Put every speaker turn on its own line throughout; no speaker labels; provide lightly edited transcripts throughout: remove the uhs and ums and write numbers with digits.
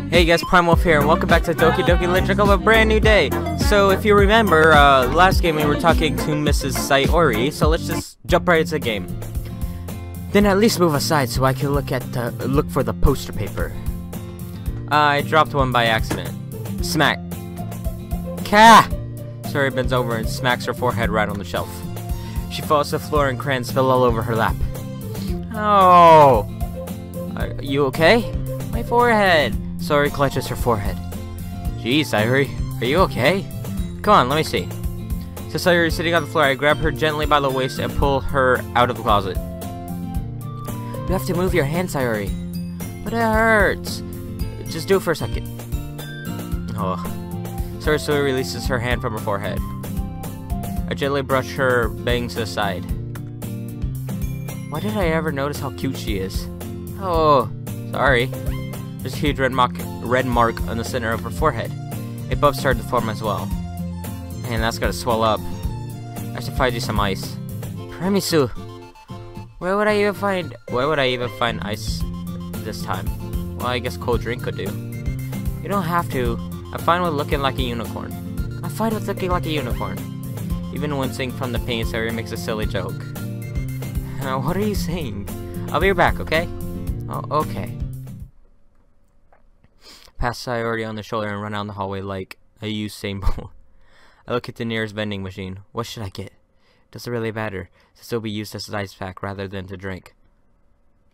Hey guys, PrimeWolf here, and welcome back to Doki Doki Legend of a brand new day. So if you remember, last game we were talking to Mrs. Sayori, so let's just jump right into the game. Then at least move aside so I can look for the poster paper. I dropped one by accident. Smack. Ka! Sayori bends over and smacks her forehead right on the shelf. She falls to the floor and crayons spill all over her lap. Oh! Are you okay? My forehead! Sayori clutches her forehead. Geez, Sayori, are you okay? Come on, let me see. So Sayori is sitting on the floor. I grab her gently by the waist and pull her out of the closet. You have to move your hand, Sayori. But it hurts. Just do it for a second. Oh. Sayori slowly releases her hand from her forehead. I gently brush her bangs to the side. Why did I ever notice how cute she is? Oh, sorry. There's a huge red mark on the center of her forehead. A bump started to form as well. Man, that's gotta swell up. I should find you some ice. Premisu! Where would I even find ice this time? Well, I guess cold drink could do. You don't have to. I'm fine with looking like a unicorn. I'm fine with looking like a unicorn. Even wincing from the pain, Sayori makes a silly joke. What are you saying? I'll be right back, okay? Oh, okay. Pass Sayori on the shoulder and run down the hallway like a Usain Bolt. I look at the nearest vending machine. What should I get? Does it really matter? Since it'll be used as an ice pack rather than to drink.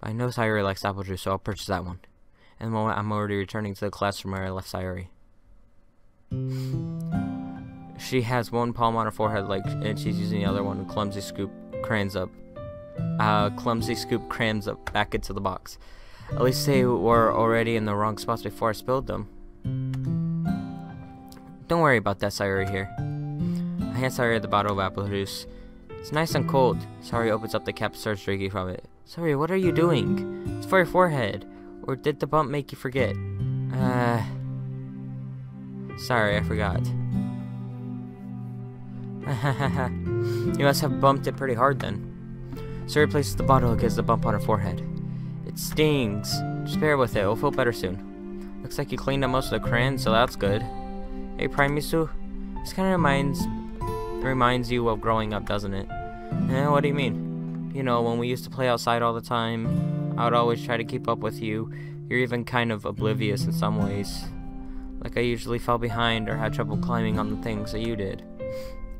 I know Sayori likes apple juice, so I'll purchase that one. In the moment, I'm already returning to the classroom where I left Sayori. She has one palm on her forehead, and she's using the other one to clumsy scoop crayons up back into the box. At least they were already in the wrong spots before I spilled them. Don't worry about that, Sayori here. I hand Sayori the bottle of apple juice. It's nice and cold. Sayori opens up the cap and starts drinking from it. Sayori, what are you doing? It's for your forehead. Or did the bump make you forget? Sorry, I forgot. You must have bumped it pretty hard then. Sayori places the bottle against the bump on her forehead. It stings. Just bear with it. It'll feel better soon. Looks like you cleaned up most of the crayons, so that's good. Hey, Premisu. This kind of reminds you of growing up, doesn't it? What do you mean? You know, when we used to play outside all the time, I would always try to keep up with you. You're even kind of oblivious in some ways. Like I usually fell behind or had trouble climbing on the things that you did.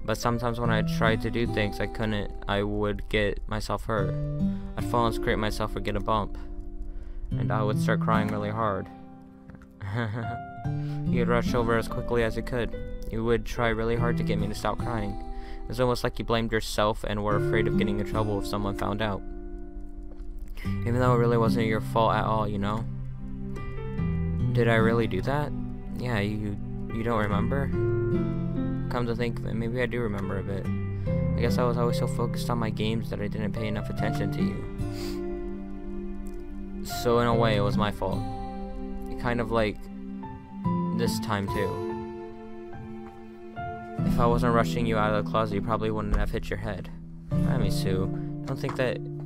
But sometimes when I tried to do things I couldn't, I would get myself hurt. I'd fall and scrape myself or get a bump. And I would start crying really hard. You'd rush over as quickly as you could. You would try really hard to get me to stop crying. It was almost like you blamed yourself and were afraid of getting in trouble if someone found out. Even though it really wasn't your fault at all, you know? Did I really do that? Yeah, you don't remember? Come to think of it, maybe I do remember a bit. I guess I was always so focused on my games that I didn't pay enough attention to you. So in a way, it was my fault. Kind of like this time too. If I wasn't rushing you out of the closet, you probably wouldn't have hit your head. Premisu,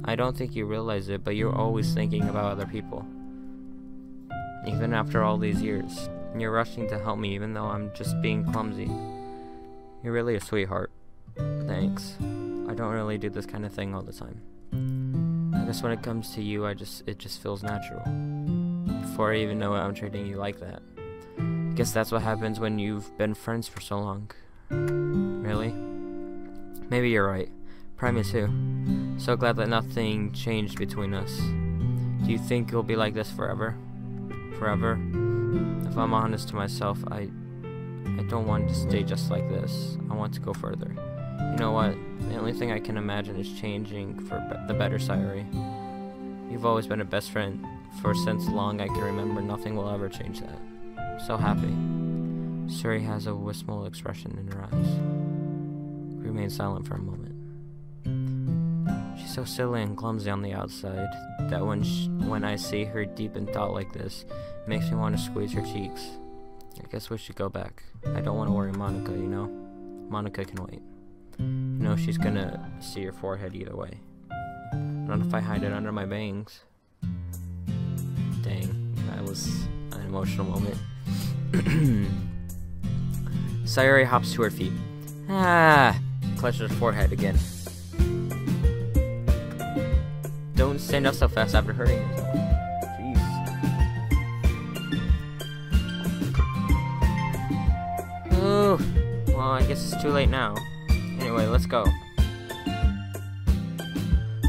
I don't think you realize it, but you're always thinking about other people. Even after all these years. And you're rushing to help me even though I'm just being clumsy. You're really a sweetheart. Thanks. I don't really do this kind of thing all the time. I guess when it comes to you, it just feels natural. Before I even know it, I'm treating you like that. I guess that's what happens when you've been friends for so long. Really? Maybe you're right. Premisu. So glad that nothing changed between us. Do you think it'll be like this forever? Forever? If I'm honest to myself, I don't want to stay just like this. I want to go further. You know what? The only thing I can imagine is changing for the better, Sayori. You've always been a best friend. For since long I can remember, nothing will ever change that. I'm so happy. Sayori has a wistful expression in her eyes. We remain silent for a moment. She's so silly and clumsy on the outside that when I see her deep in thought like this, it makes me want to squeeze her cheeks. I guess we should go back. I don't want to worry Monica, you know? Monica can wait. You know she's gonna see your forehead either way. Not if I hide it under my bangs. Dang, I emotional moment. Sayori hops to her feet. Clutches her forehead again. Don't stand up so fast after hurting yourself. Jeez. Oh, well, I guess it's too late now. Anyway, let's go.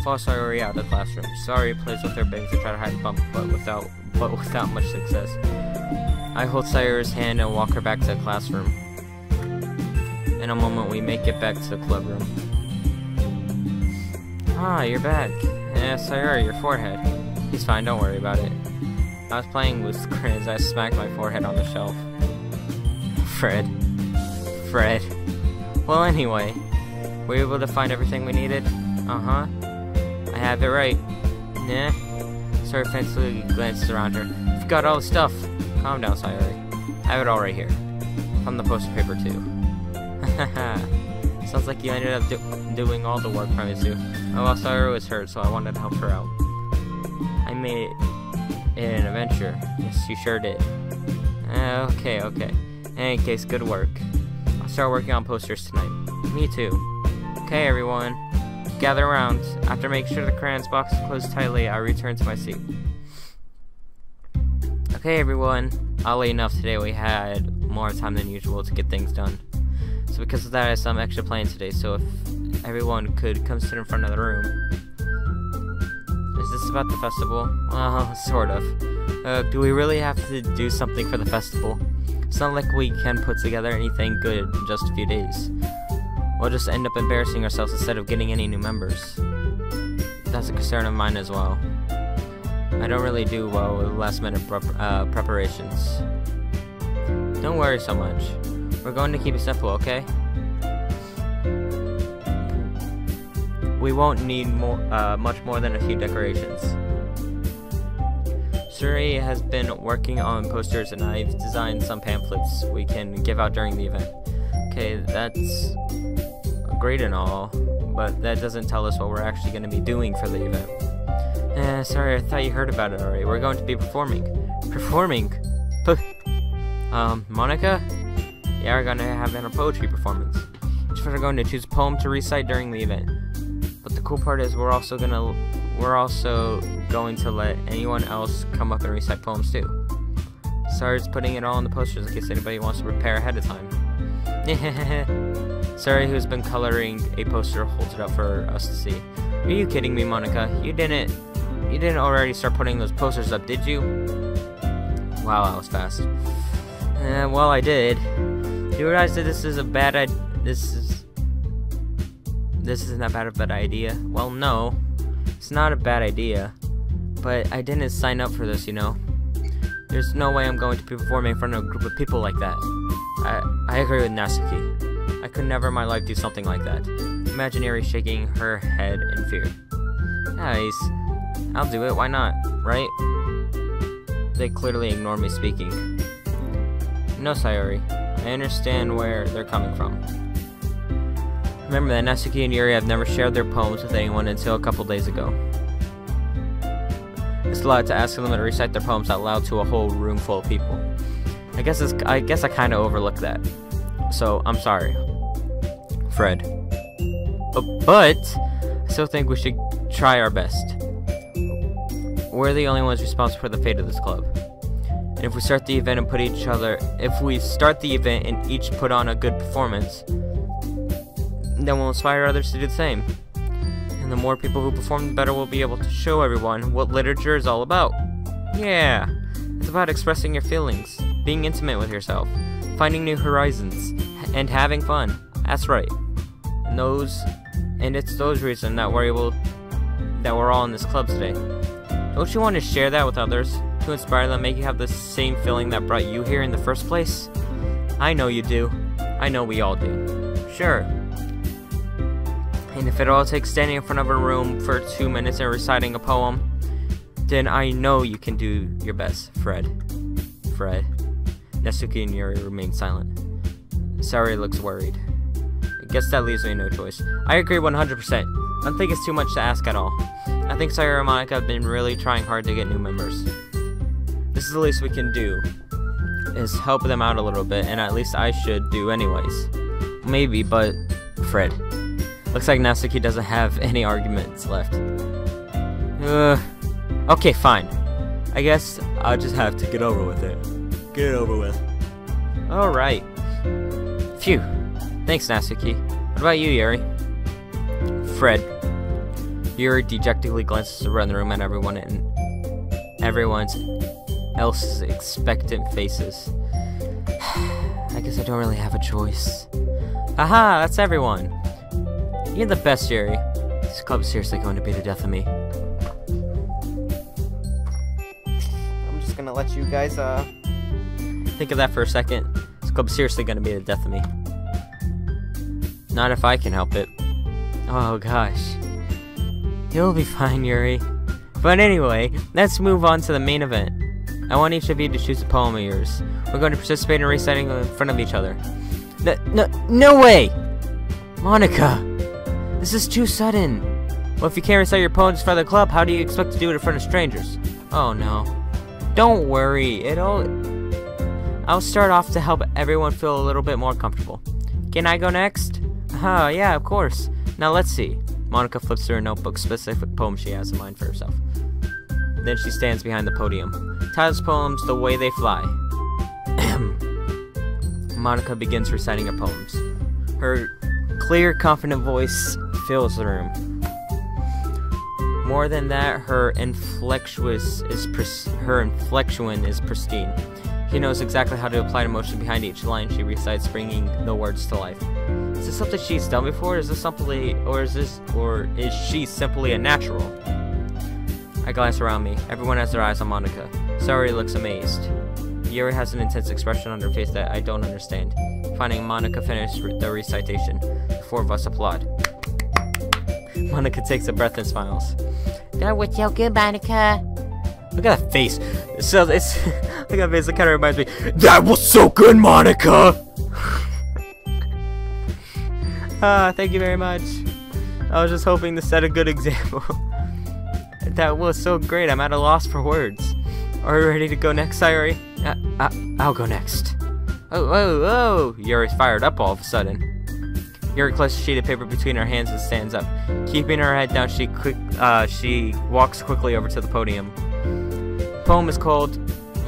Follow Sayori out of the classroom. Sayori plays with her bangs to try to hide the bump, but without much success. I hold Sayori's hand and walk her back to the classroom. In a moment, we make it back to the club room. Ah, you're back. Yeah, Sayori, your forehead. He's fine, don't worry about it. I was playing with crayons. I smacked my forehead on the shelf. Fred. Well, anyway, were you able to find everything we needed? Uh-huh. I have it right. Nah. Sayori faintly glances around her. Forgot all the stuff. Calm down, Sayori. I have it all right here. From the poster paper, too. Haha. Sounds like you ended up doing all the work Primizu. Oh, well, Sayori was hurt, so I wanted to help her out. I made it an adventure. Yes, you sure did. Okay. In any case, good work. I'll start working on posters tonight. Me too. Okay, everyone. Gather around. After making sure the crayons box is closed tightly, I return to my seat. Okay, everyone. Oddly enough, today we had more time than usual to get things done. So because of that, I have some extra plans today, so if everyone could come sit in front of the room. Is this about the festival? Well, sort of. Do we really have to do something for the festival? It's not like we can put together anything good in just a few days. We'll just end up embarrassing ourselves instead of getting any new members. That's a concern of mine as well. I don't really do well with last-minute preparations. Don't worry so much. We're going to keep it simple, okay? We won't need much more than a few decorations. Suri has been working on posters and I've designed some pamphlets we can give out during the event. Okay, that's great and all, but that doesn't tell us what we're actually going to be doing for the event. Sorry, I thought you heard about it already. We're going to be performing. Performing? Monica? Yeah, we're going to have a poetry performance. Each of us are going to choose a poem to recite during the event. But the cool part is we're also going to let anyone else come up and recite poems too. Sorry's putting it all on the posters in case anybody wants to prepare ahead of time. Sorry, who's been coloring a poster, holds it up for us to see. Are you kidding me, Monica? You didn't already start putting those posters up, did you? Wow, that was fast. Well, I did. Do you realize that this isn't that bad of an idea? Well, no, it's not a bad idea, but I didn't sign up for this, you know. There's no way I'm going to be performing in front of a group of people like that. I agree with Natsuki. I could never in my life do something like that. Imaginary shaking her head in fear. Nice. I'll do it, why not, right? They clearly ignore me speaking. No, Sayori. I understand where they're coming from. Remember that Natsuki and Yuri have never shared their poems with anyone until a couple days ago. It's a lot to ask them to recite their poems out loud to a whole room full of people. I guess I kind of overlooked that. So, I'm sorry. Fred. But I still think we should try our best. We're the only ones responsible for the fate of this club. And if we start the event and each put on a good performance, then we'll inspire others to do the same. And the more people who perform, the better we'll be able to show everyone what literature is all about. Yeah, it's about expressing your feelings, being intimate with yourself, finding new horizons, and having fun. That's right. And it's those reasons that we're all in this club today. Don't you want to share that with others? To inspire them, make you have the same feeling that brought you here in the first place? I know you do. I know we all do. Sure. And if it all takes standing in front of a room for 2 minutes and reciting a poem, then I know you can do your best, Fred. Natsuki and Yuri remain silent. Sayori looks worried. I guess that leaves me no choice. I agree 100%. I don't think it's too much to ask at all. I think Sayori and Monica have been really trying hard to get new members. This is the least we can do, is help them out a little bit, and at least I should do anyways. Maybe, but Fred. Looks like Natsuki doesn't have any arguments left. Okay, fine. I guess I'll just have to get over with it. Get it over with. Alright. Phew. Thanks, Natsuki. What about you, Yuri? Fred. Yuri dejectedly glances around the room at everyone and everyone's else's expectant faces. I guess I don't really have a choice. Aha, that's everyone. You're the best, Yuri. This club is seriously going to be the death of me. I'm just gonna let you guys think of that for a second. This club is seriously going to be the death of me. Not if I can help it. Oh gosh. You'll be fine, Yuri. But anyway, let's move on to the main event. I want each of you to choose a poem of yours. We're going to participate in reciting in front of each other. No way! Monica! This is too sudden. Well, if you can't recite your poems for the club, how do you expect to do it in front of strangers? Oh no. Don't worry, I'll start off to help everyone feel a little bit more comfortable. Can I go next? Yeah, of course. Now let's see. Monica flips through her notebook, specific poem she has in mind for herself. Then she stands behind the podium. Titles poems The Way They Fly. Monica begins reciting her poems. Her clear, confident voice fills the room. More than that, her inflection is pristine. She knows exactly how to apply emotion behind each line she recites, bringing the words to life. Is this something she's done before? Is she simply a natural? I glance around me. Everyone has their eyes on Monica. Sayori looks amazed. Yuri has an intense expression on her face that I don't understand. Finding Monica finished the recitation, the four of us applaud. Monica takes a breath and smiles.
That was so good, Monica.
Look at that face. So it's look at that face. It kind of reminds me. That was so good, Monica. Thank you very much. I was just hoping to set a good example. That was so great. I'm at a loss for words. Are you ready to go next, Sayori? I'll go next. Oh! Yuri's fired up all of a sudden. Yuri clutches a sheet of paper between her hands and stands up. Keeping her head down, she walks quickly over to the podium. The poem is called...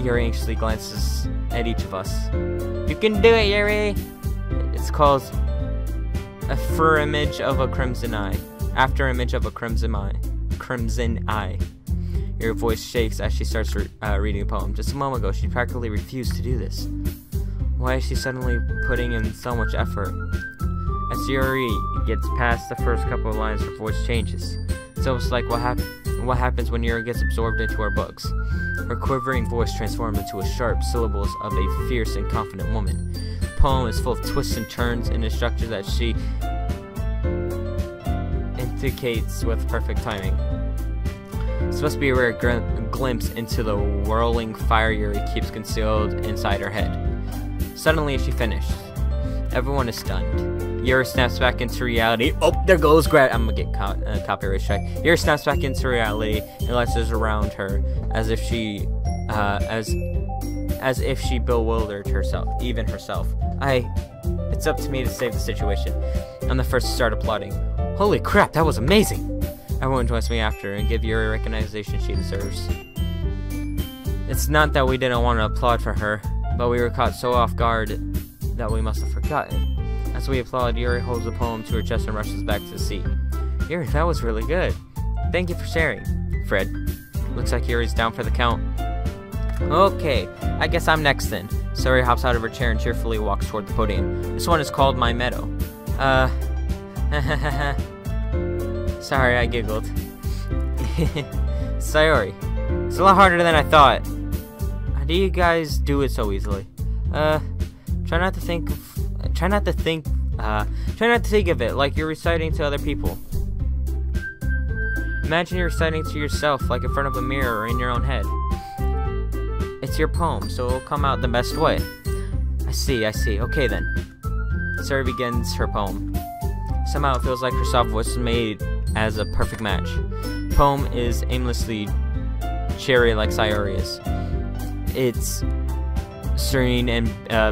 Yuri anxiously glances at each of us. You can do it, Yuri! It's called... After image of a crimson eye. After image of a crimson eye. Crimson eye. Your voice shakes as she starts reading the poem. Just a moment ago, she practically refused to do this. Why is she suddenly putting in so much effort? As Yuri gets past the first couple of lines, her voice changes. It's almost like what happens when Yuri gets absorbed into her books. Her quivering voice transforms into a sharp syllables of a fierce and confident woman. The poem is full of twists and turns in a structure that she indicates with perfect timing. It's supposed to be a rare glimpse into the whirling fire Yuri keeps concealed inside her head. Suddenly, she finished. Everyone is stunned. Yuri snaps back into reality. Oh, there goes I'm gonna get copyright strike. Yuri snaps back into reality and glances around her as if she bewildered herself, even herself. It's up to me to save the situation. I'm the first to start applauding. Holy crap, that was amazing! Everyone joins me after and give Yuri a recognition she deserves. It's not that we didn't want to applaud for her, but we were caught so off guard that we must have forgotten. As we applaud, Yuri holds the poem to her chest and rushes back to the seat. Yuri, that was really good. Thank you for sharing. Fred. Looks like Yuri's down for the count. Okay, I guess I'm next then. Sayori hops out of her chair and cheerfully walks toward the podium. This one is called My Meadow. Sorry, I giggled. Sayori, it's a lot harder than I thought. How do you guys do it so easily? Try not to think of it like you're reciting to other people. Imagine you're reciting to yourself, like in front of a mirror or in your own head. It's your poem, so it'll come out the best way. I see. Okay then. Sayori begins her poem. Somehow it feels like her soft voice is made as a perfect match. The poem is aimlessly cheery like Sayori is. it's serene and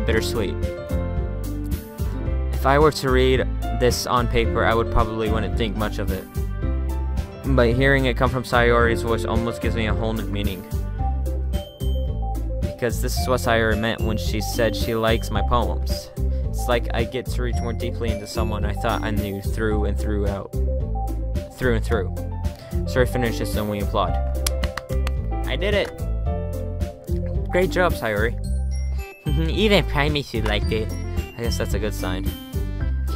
bittersweet. If I were to read this on paper, I would probably wouldn't think much of it. But hearing it come from Sayori's voice almost gives me a whole new meaning. Because this is what Sayori meant when she said she likes my poems. It's like I get to reach more deeply into someone I thought I knew through and through. Sayori finished this and we applaud. I did it! Great job, Sayori.
Even Primacy liked it.
I guess that's a good sign.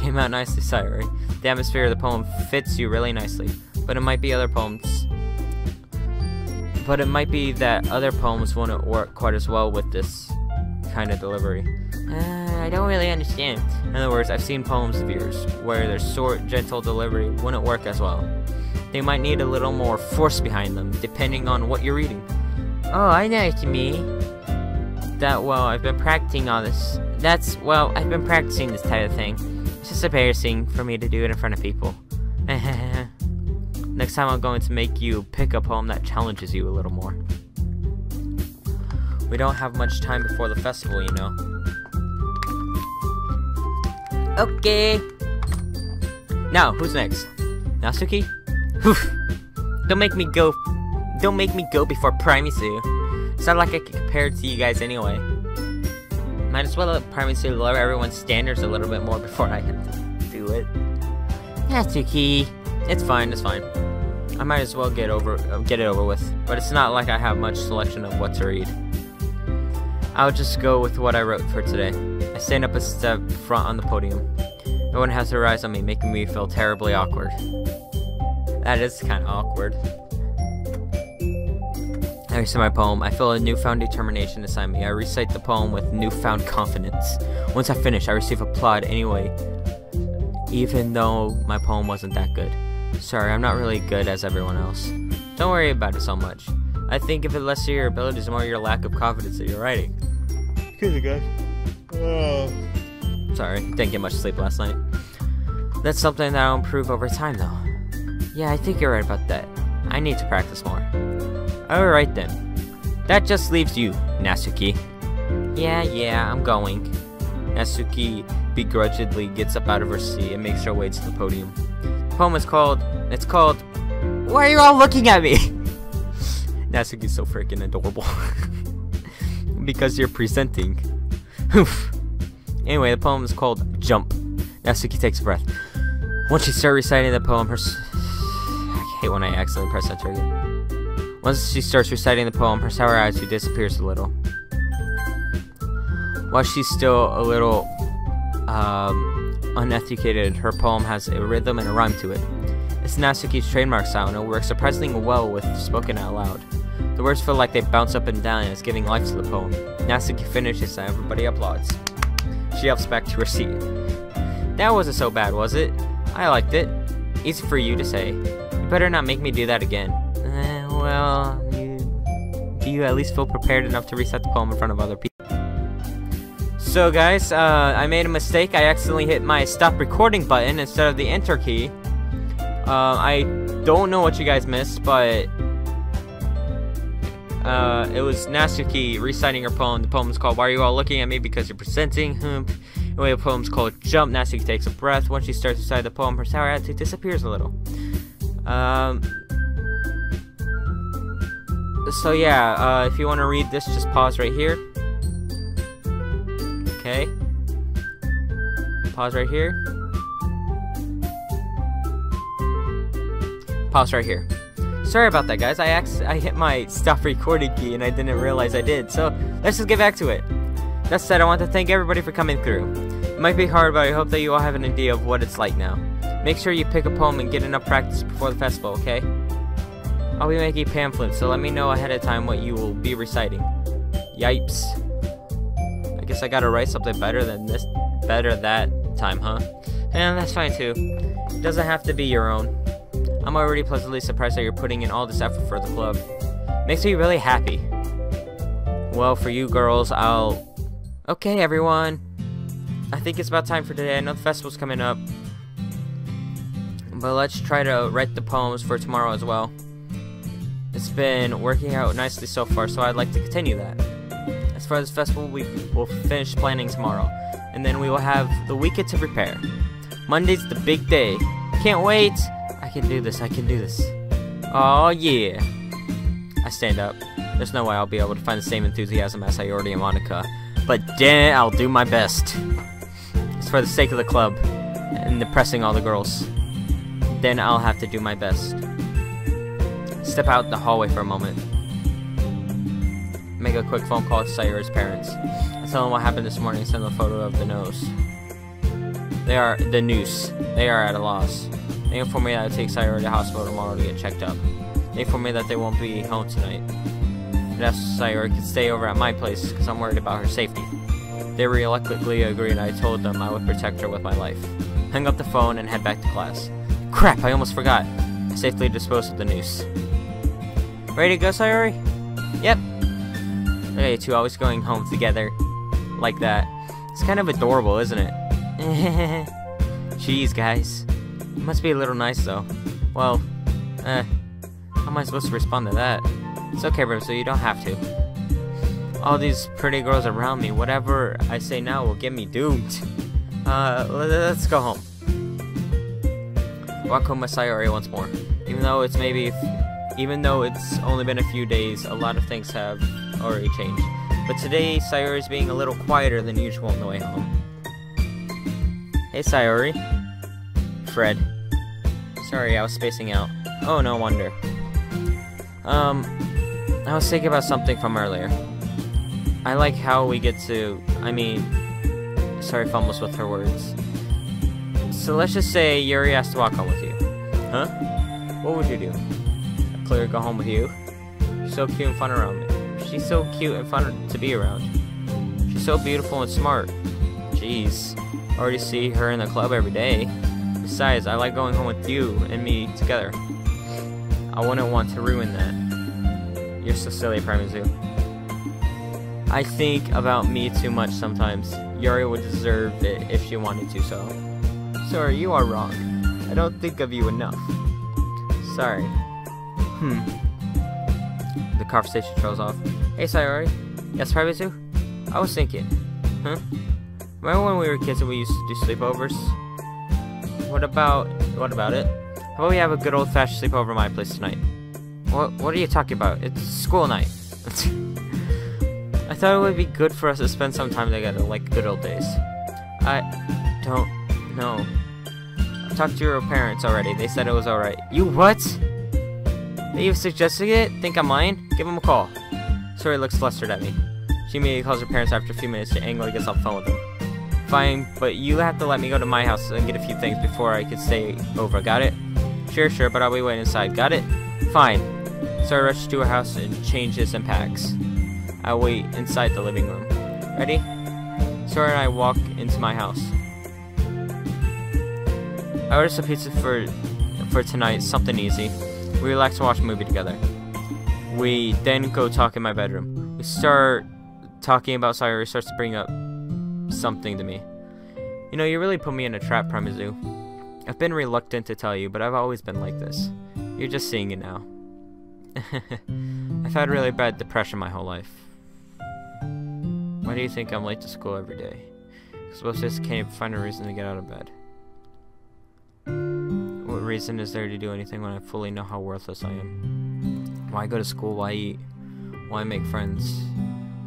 Came out nicely, Sayori. The atmosphere of the poem fits you really nicely. But it might be other poems. But it might be that other poems wouldn't work quite as well with this kind of delivery.
I don't really understand.
In other words, I've seen poems of yours where their short, gentle delivery wouldn't work as well. They might need a little more force behind them, depending on what you're reading.
Oh, I know what you mean.
I've been practicing all this. I've been practicing this type of thing. It's just embarrassing for me to do it in front of people. Next time I'm going to make you pick a poem that challenges you a little more. We don't have much time before the festival, you know.
Okay.
Now, who's next? Natsuki? Don't make me go before Primacy. It's not like I can compare it to you guys anyway. Might as well let Primacy lower everyone's standards a little bit more before I have to do it.
Natsuki.
It's fine, I might as well get it over with. But it's not like I have much selection of what to read. I'll just go with what I wrote for today. I stand up a step front on the podium. Everyone has their eyes on me, making me feel terribly awkward. That is kind of awkward. I recite my poem. I feel a newfound determination inside me. I recite the poem with newfound confidence. Once I finish, I receive applaud anyway, even though my poem wasn't that good. Sorry, I'm not really good as everyone else. Don't worry about it so much. I think if it less your abilities, more your lack of confidence in your writing. Excuse me, guys. Sorry, didn't get much sleep last night. That's something that I'll improve over time, though. Yeah, I think you're right about that. I need to practice more. Alright then. That just leaves you, Natsuki. Yeah, I'm going. Natsuki begrudgingly gets up out of her seat and makes her way to the podium. The poem is called... Why are you all looking at me? Natsuki's so freaking adorable. Because you're presenting. Anyway, the poem is called Jump. Natsuki takes a breath. Once she starts reciting the poem, I hate when I accidentally press enter again. Once she starts reciting the poem, her sour attitude disappears a little. While she's still a little uneducated, her poem has a rhythm and a rhyme to it. It's Natsuki's trademark style, and it works surprisingly well with spoken out loud. The words feel like they bounce up and down, and it's giving life to the poem. Natsuki finishes, and everybody applauds. She hops back to her seat. That wasn't so bad, was it? I liked it. Easy for you to say. You better not make me do that again. Do you at least feel prepared enough to recite the poem in front of other people? So guys, I made a mistake. I accidentally hit my stop recording button instead of the enter key. I don't know what you guys missed, but it was Natsuki reciting her poem. The poem is called Why Are You All Looking At Me Because You're Presenting? Anyway, the poem's called Jump. Natsuki takes a breath. Once she starts reciting the poem, her sour attitude disappears a little. So yeah, if you want to read this, just pause right here. Okay. Pause right here. Pause right here. Sorry about that, guys. I hit my stop recording key and I didn't realize I did. So let's just get back to it. That said, I want to thank everybody for coming through. It might be hard, but I hope that you all have an idea of what it's like now. Make sure you pick a poem and get enough practice before the festival, okay? I'll be making pamphlets, so let me know ahead of time what you will be reciting. Yipes. I guess I gotta write something better that time, huh? And that's fine too. It doesn't have to be your own. I'm already pleasantly surprised that you're putting in all this effort for the club. Makes me really happy. Well, for you girls, Okay, everyone. I think it's about time for today. I know the festival's coming up. But let's try to write the poems for tomorrow as well. It's been working out nicely so far, so I'd like to continue that. As far as the festival, we will finish planning tomorrow, and then we will have the weekend to prepare. Monday's the big day. Can't wait! I can do this, I can do this. Oh yeah! I stand up. There's no way I'll be able to find the same enthusiasm as Sayori and Monica, but damn, I'll do my best. It's for the sake of the club, and impressing all the girls. Then I'll have to do my best. Step out the hallway for a moment. Make a quick phone call to Sayori's parents. I tell them what happened this morning and send them a photo of the noose. They are at a loss. They inform me that I'll take Sayori to the hospital tomorrow to get checked up. They inform me that they won't be home tonight. But asked Sayori could stay over at my place because I'm worried about her safety. They reluctantly agreed and I told them I would protect her with my life. Hung up the phone and head back to class. Crap, I almost forgot. I safely disposed of the noose. Ready to go, Sayori? Yep. Look at you two always going home together. Like that. It's kind of adorable, isn't it? Jeez, guys. It must be a little nice, though. Well, how am I supposed to respond to that? It's okay, bro, so you don't have to. All these pretty girls around me, whatever I say now will get me doomed. Let's go home. Walk home with Sayori once more. Even though it's only been a few days, a lot of things have already changed. But today, Sayori is being a little quieter than usual on the way home. Hey, Sayori. Fred. Sorry, I was spacing out. Oh, no wonder. I was thinking about something from earlier. I like how we get to, sorry, fumbles with her words. So let's just say Yuri has to walk home with you. Huh? What would you do? I'd clearly go home with you. She's so cute and fun around me. She's so cute and fun to be around. She's so beautiful and smart. Jeez. I already see her in the club every day. Besides, I like going home with you and me together. I wouldn't want to ruin that. You're so silly, PrimeWolfGaming. I think about me too much sometimes. Yuri would deserve it if she wanted to, so. Sorry, you are wrong. I don't think of you enough. Sorry. The conversation trails off. Hey, Sayori. Yes, PrimeWolfGaming? I was thinking. Huh? Remember when we were kids and we used to do sleepovers? What about it? How about we have a good old-fashioned sleepover at my place tonight? What are you talking about? It's school night. I thought it would be good for us to spend some time together, like good old days. I don't know. I talked to your parents already. They said it was alright. You what? They even suggested it? Think I'm lying? Give them a call. Sorry looks flustered at me. She immediately calls her parents after a few minutes to angrily gets off the phone with them. Fine, but you have to let me go to my house and get a few things before I can stay over. Got it? Sure, but I'll be waiting inside. Got it? Fine. So I rush to her house and changes and packs. I wait inside the living room. Ready? Sora and I walk into my house. I order some pizza for tonight, something easy. We relax and watch a movie together. We then go talk in my bedroom. We start talking about Sayori starts to bring up something to me. You know, you really put me in a trap, PrimeWolfGaming. I've been reluctant to tell you, but I've always been like this. You're just seeing it now. I've had really bad depression my whole life. Why do you think I'm late to school every day? Because most days I can't even find a reason to get out of bed. What reason is there to do anything when I fully know how worthless I am? Why go to school? Why eat? Why make friends?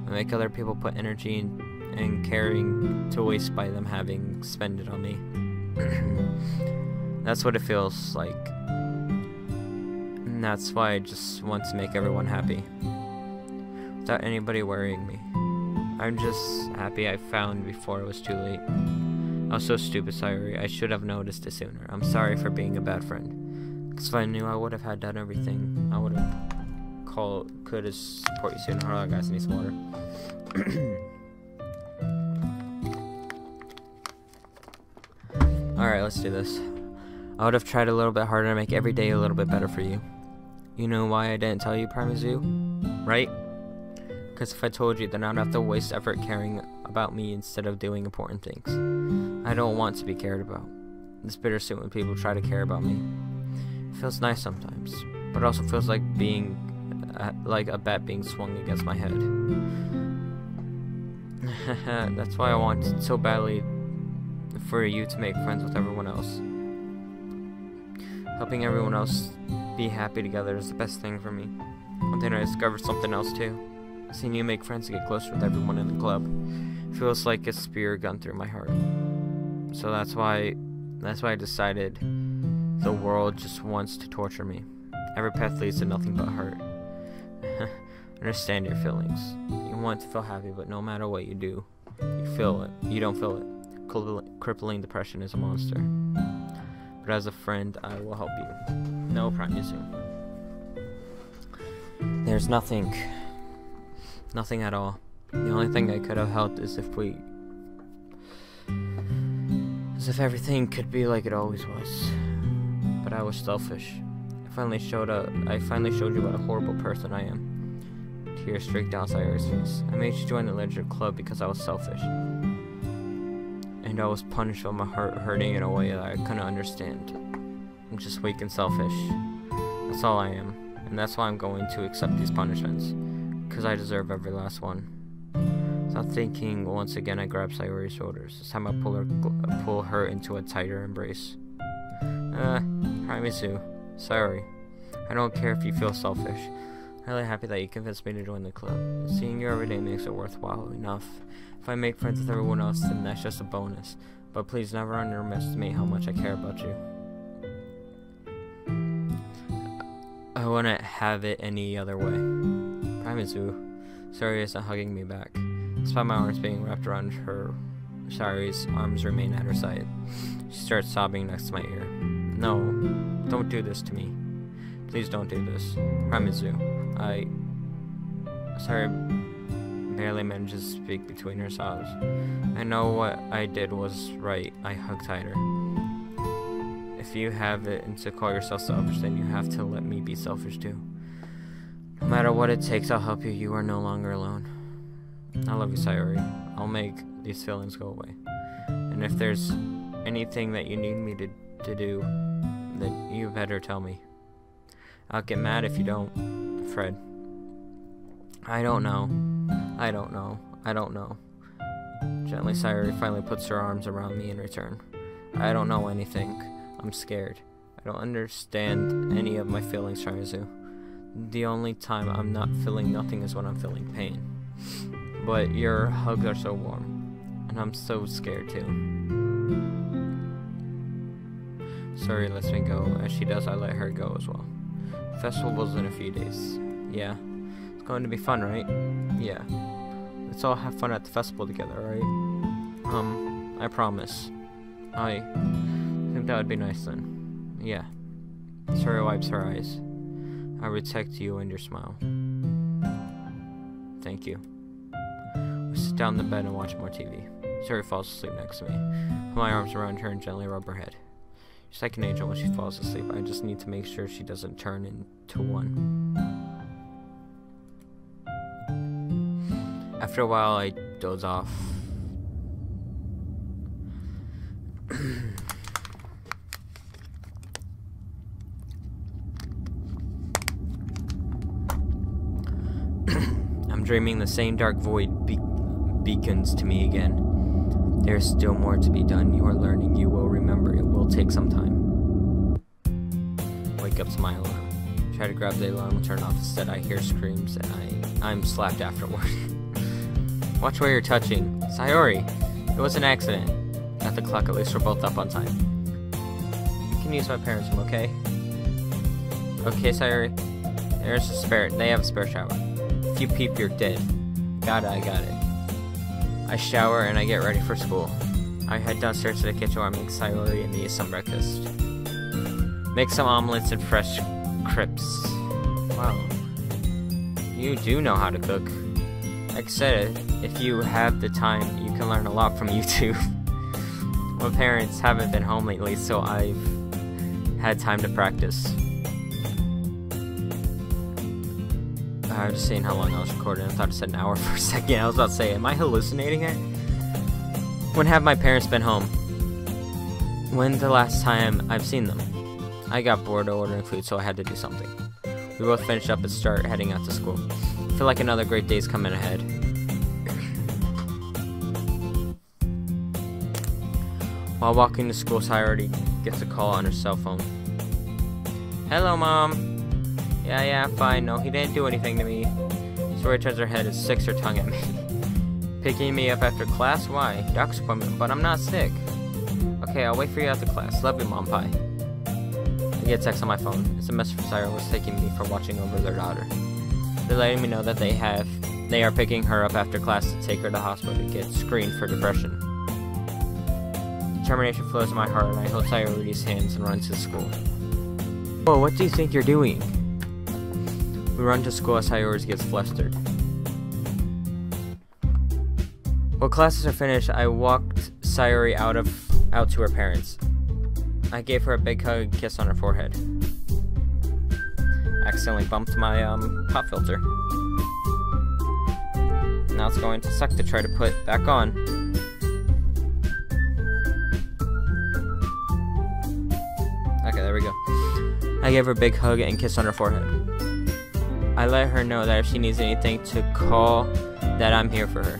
I make other people put energy and caring to waste by them having spent it on me. That's what it feels like. And that's why I just want to make everyone happy. Without anybody worrying me. I'm just happy I found before it was too late. I was so stupid, Sayori. I should have noticed it sooner. I'm sorry for being a bad friend. Because if I knew, I would have had done everything. I would have could have support you sooner. Hold on, guys. I need some water. Alright, let's do this. I would have tried a little bit harder to make every day a little bit better for you. You know why I didn't tell you, PrimeWolfGaming? Right? Because if I told you, then I'd have to waste effort caring about me instead of doing important things. I don't want to be cared about. It's bittersweet when people try to care about me. It feels nice sometimes, but it also feels like being like a bat being swung against my head. That's why I want so badly for you to make friends with everyone else. Helping everyone else be happy together is the best thing for me. But then I discovered something else too. Seeing you make friends and get closer with everyone in the club feels like a spear gone through my heart. So that's why I decided the world just wants to torture me. Every path leads to nothing but hurt. Understand your feelings. You want to feel happy, but no matter what you do, you feel it. You don't feel it. Crippling depression is a monster. But as a friend, I will help you. No, promise you. There's nothing at all. The only thing I could have helped is if everything could be like it always was. But I was selfish. I finally showed you what a horrible person I am. Tears streaked down Sayori's face. I made you join the Legend Club because I was selfish. And I was punished with my heart hurting in a way that I couldn't understand. I'm just weak and selfish. That's all I am. And that's why I'm going to accept these punishments. Because I deserve every last one. Without thinking, once again I grabbed Sayori's shoulders. This time I pull her into a tighter embrace. Primizu, sorry. I don't care if you feel selfish. I'm really happy that you convinced me to join the club. Seeing you every day makes it worthwhile enough. If I make friends with everyone else, then that's just a bonus. But please never underestimate how much I care about you. I wouldn't have it any other way. Primizu, Sayori isn't hugging me back. Despite my arms being wrapped around her, Sayori's arms remain at her side. She starts sobbing next to my ear. No, don't do this to me. Please don't do this. Primizu, Sayori barely manages to speak between her sobs. I know what I did was right. I hugged tighter. If you have it and to call yourself selfish, then you have to let me be selfish too. No matter what it takes, I'll help you. You are no longer alone. I love you, Sayori. I'll make these feelings go away. And if there's anything that you need me to do, then you better tell me. I'll get mad if you don't, Fred. I don't know. Gently, Sayori finally puts her arms around me in return. I don't know anything. I'm scared. I don't understand any of my feelings, Primizu. The only time I'm not feeling nothing is when I'm feeling pain. But your hugs are so warm, and I'm so scared too. Sayori lets me go. As she does, I let her go as well. The festival's in a few days. Yeah. It's going to be fun, right? Yeah. Let's all have fun at the festival together, right? I promise. I think that would be nice then. Yeah. Sayori wipes her eyes. I protect you and your smile. Thank you. We sit down in the bed and watch more TV. Sayori falls asleep next to me. Put my arms around her and gently rub her head. She's like an angel when she falls asleep. I just need to make sure she doesn't turn into one. After a while, I doze off. I'm dreaming the same dark void beacons to me again. There's still more to be done. You are learning. You will remember. It will take some time. Wake up to my alarm. Try to grab the alarm and turn off. Instead, I hear screams and I'm slapped afterward. Watch where you're touching. Sayori, it was an accident. At the clock, at least we're both up on time. You can use my parents' room, okay? Okay, Sayori. There's a spare. They have a spare shower. If you peep, you're dead. Got it, I got it. I shower and I get ready for school. I head downstairs to the kitchen where I make Sayori and me some breakfast. Make some omelets and fresh crisps. Wow. You do know how to cook. Like I said, if you have the time, you can learn a lot from YouTube. My parents haven't been home lately, so I've had time to practice. I was just saying how long I was recording. I thought I said an hour for a second. I was about to say, am I hallucinating it? When have my parents been home? When's the last time I've seen them? I got bored of ordering food, so I had to do something. We both finished up and start heading out to school. I feel like another great day's coming ahead. While walking to school, Sayori gets a call on her cell phone. Hello, Mom. Yeah, fine. No, he didn't do anything to me. Sayori turns her head and sticks her tongue at me. Picking me up after class? Why? Doctor's appointment, but I'm not sick. Okay, I'll wait for you after class. Love you, Mom. Bye. I get a text on my phone. It's a message from Sayori was taking me for watching over their daughter. They're letting me know that they are picking her up after class to take her to the hospital to get screened for depression. Determination flows in my heart, and I hold Sayori's hands and run to school. Whoa, what do you think you're doing? We run to school as Sayori gets flustered. While classes are finished, I walked Sayori out to her parents. I gave her a big hug and kiss on her forehead. Accidentally bumped my pop filter. Now it's going to suck to try to put back on. Okay, there we go. I gave her a big hug and kiss on her forehead. I let her know that if she needs anything to call, that I'm here for her.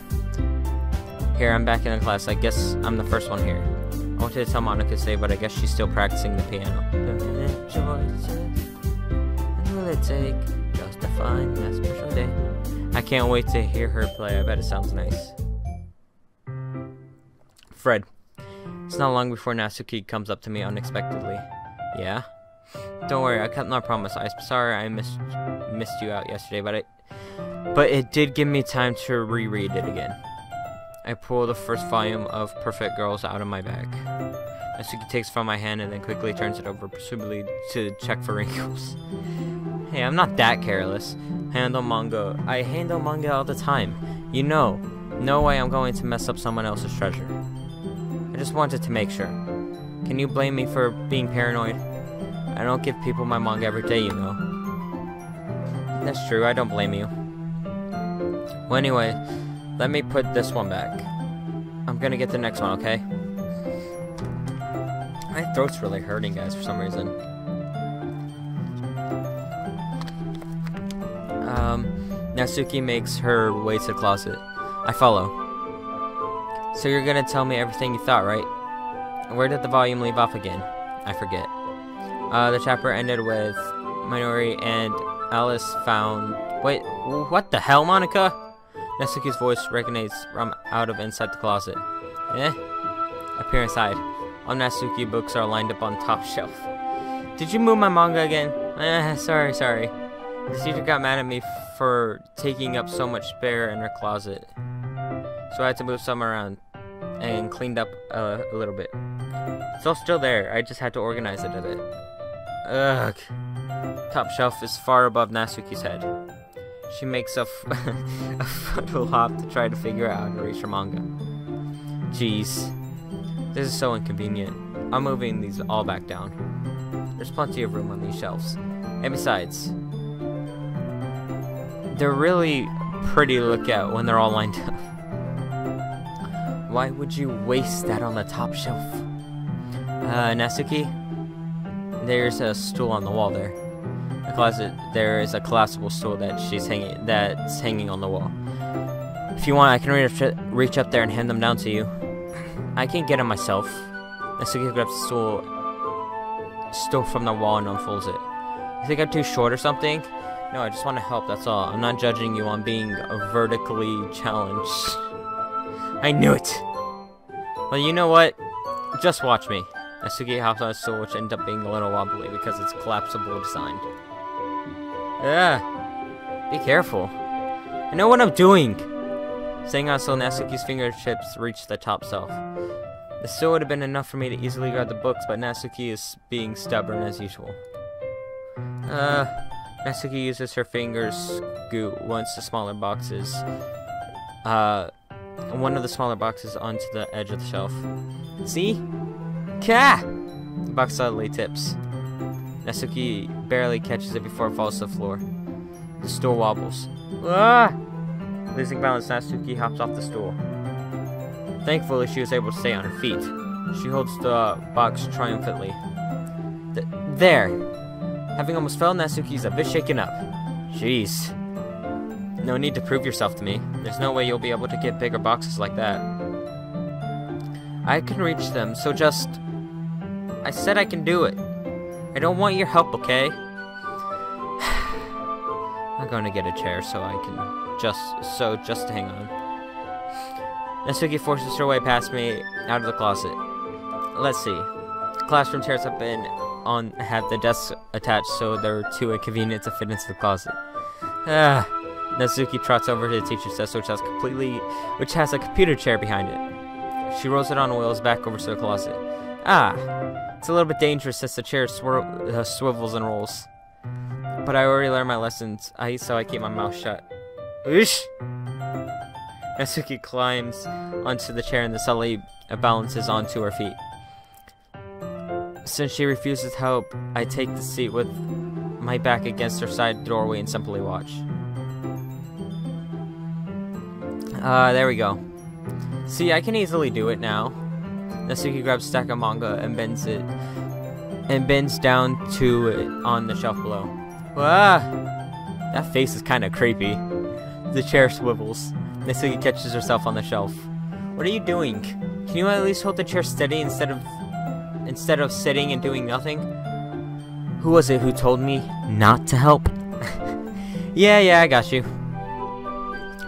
Here, I'm back in the class. I guess I'm the first one here. I wanted to tell Monica to stay, but I guess she's still practicing the piano. Will it take just to find that special day? I can't wait to hear her play. I bet it sounds nice. Fred. It's not long before Natsuki comes up to me unexpectedly. Yeah? Don't worry, I kept my promise. I'm sorry I missed you out yesterday, but it did give me time to reread it again. I pull the first volume of Perfect Girls out of my bag. Natsuki takes it from my hand and then quickly turns it over, presumably to check for wrinkles. Hey, I'm not that careless. I handle manga all the time. You know, no way I'm going to mess up someone else's treasure. I just wanted to make sure. Can you blame me for being paranoid? I don't give people my manga every day, you know. That's true, I don't blame you. Well, anyway, let me put this one back. I'm gonna get the next one, okay? My throat's really hurting, guys, for some reason. Natsuki makes her way to the closet. I follow. So you're gonna tell me everything you thought, right? Where did the volume leave off again? I forget. The chapter ended with Minori and Alice found... Wait, what the hell, Monica? Natsuki's voice resonates from out of inside the closet. Appear inside. All Natsuki books are lined up on top shelf. Did you move my manga again? Sorry. The teacher got mad at me for taking up so much spare in her closet. So I had to move some around and cleaned up a little bit. It's all still there, I just had to organize it a bit. Ugh. Top shelf is far above Natsuki's head. She makes a photo hop to try to figure out how to reach her manga. Jeez. This is so inconvenient. I'm moving these all back down. There's plenty of room on these shelves. And besides, they're really pretty to look at when they're all lined up. Why would you waste that on the top shelf? Natsuki? There's a stool on the wall there. In the closet, there is a collapsible stool that's hanging on the wall. If you want, I can reach up there and hand them down to you. I can't get them myself. Natsuki grabs the stool from the wall and unfolds it. You think I'm too short or something? No, I just want to help, that's all. I'm not judging you on being vertically challenged. I knew it! Well, you know what? Just watch me. Natsuki hops on a stool, which ends up being a little wobbly because it's collapsible designed. Be careful. I know what I'm doing! Staying on so Natsuki's fingertips reach the top shelf. The stool would have been enough for me to easily grab the books, but Natsuki is being stubborn as usual. Natsuki uses her fingers scoot one of the smaller boxes onto the edge of the shelf. See? Ka! The box suddenly tips. Natsuki barely catches it before it falls to the floor. The stool wobbles. Losing balance, Natsuki hops off the stool. Thankfully, she was able to stay on her feet. She holds the box triumphantly. There! Having almost fell, Natsuki's a bit shaken up. Jeez. No need to prove yourself to me. There's no way you'll be able to get bigger boxes like that. I can reach them, so just... I said I can do it. I don't want your help, okay? I'm going to get a chair so I can just hang on. Natsuki forces her way past me out of the closet. Let's see. The classroom chairs have the desks attached, so they're too inconvenient to fit into the closet. Natsuki trots over to the teacher's desk, which has a computer chair behind it. She rolls it on wheels back over to the closet. It's a little bit dangerous since the chair swivels and rolls. But I already learned my lessons, so I keep my mouth shut. Oosh! Natsuki climbs onto the chair and then suddenly balances onto her feet. Since she refuses help, I take the seat with my back against her side doorway and simply watch. There we go. See, I can easily do it now. Natsuki grabs a stack of manga and bends down to it on the shelf below. That face is kind of creepy. The chair swivels. Natsuki catches herself on the shelf. What are you doing? Can you at least hold the chair steady instead of sitting and doing nothing? Who was it who told me not to help? Yeah, I got you.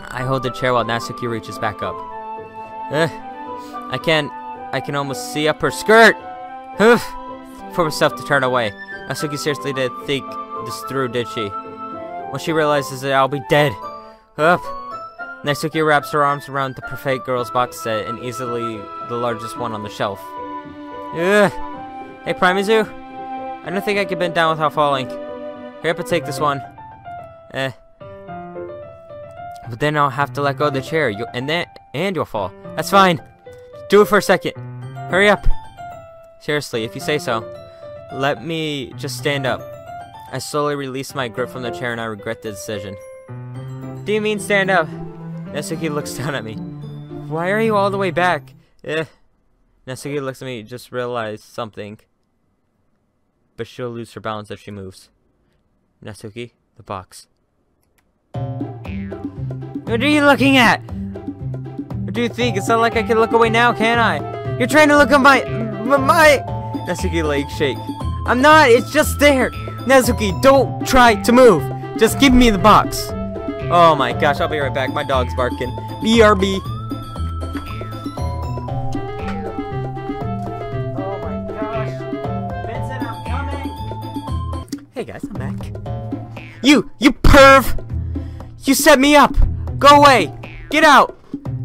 I hold the chair while Natsuki reaches back up. I can almost see up her skirt. For myself to turn away. Natsuki seriously didn't think this through, did she? When she realizes that I'll be dead. Natsuki wraps her arms around the perfect girl's box set and easily the largest one on the shelf. Hey, Primizu. I don't think I can bend down without falling. Here, up and take this one. But then I'll have to let go of the chair, and you'll fall. That's fine. Do it for a second. Hurry up. Seriously, if you say so. Let me just stand up. I slowly release my grip from the chair and I regret the decision. Do you mean stand up? Natsuki looks down at me. Why are you all the way back? Natsuki looks at me, just realized something. But she'll lose her balance if she moves. Natsuki, the box. What are you looking at? What do you think? It's not like I can look away now, can I? You're trying to look at my... Natsuki legs shake. I'm not, it's just there. Natsuki, don't try to move. Just give me the box. Oh my gosh, I'll be right back. My dog's barking. BRB. Oh my gosh. Vincent, I'm coming. Hey guys, I'm back. You perv! You set me up! Go away! Get out!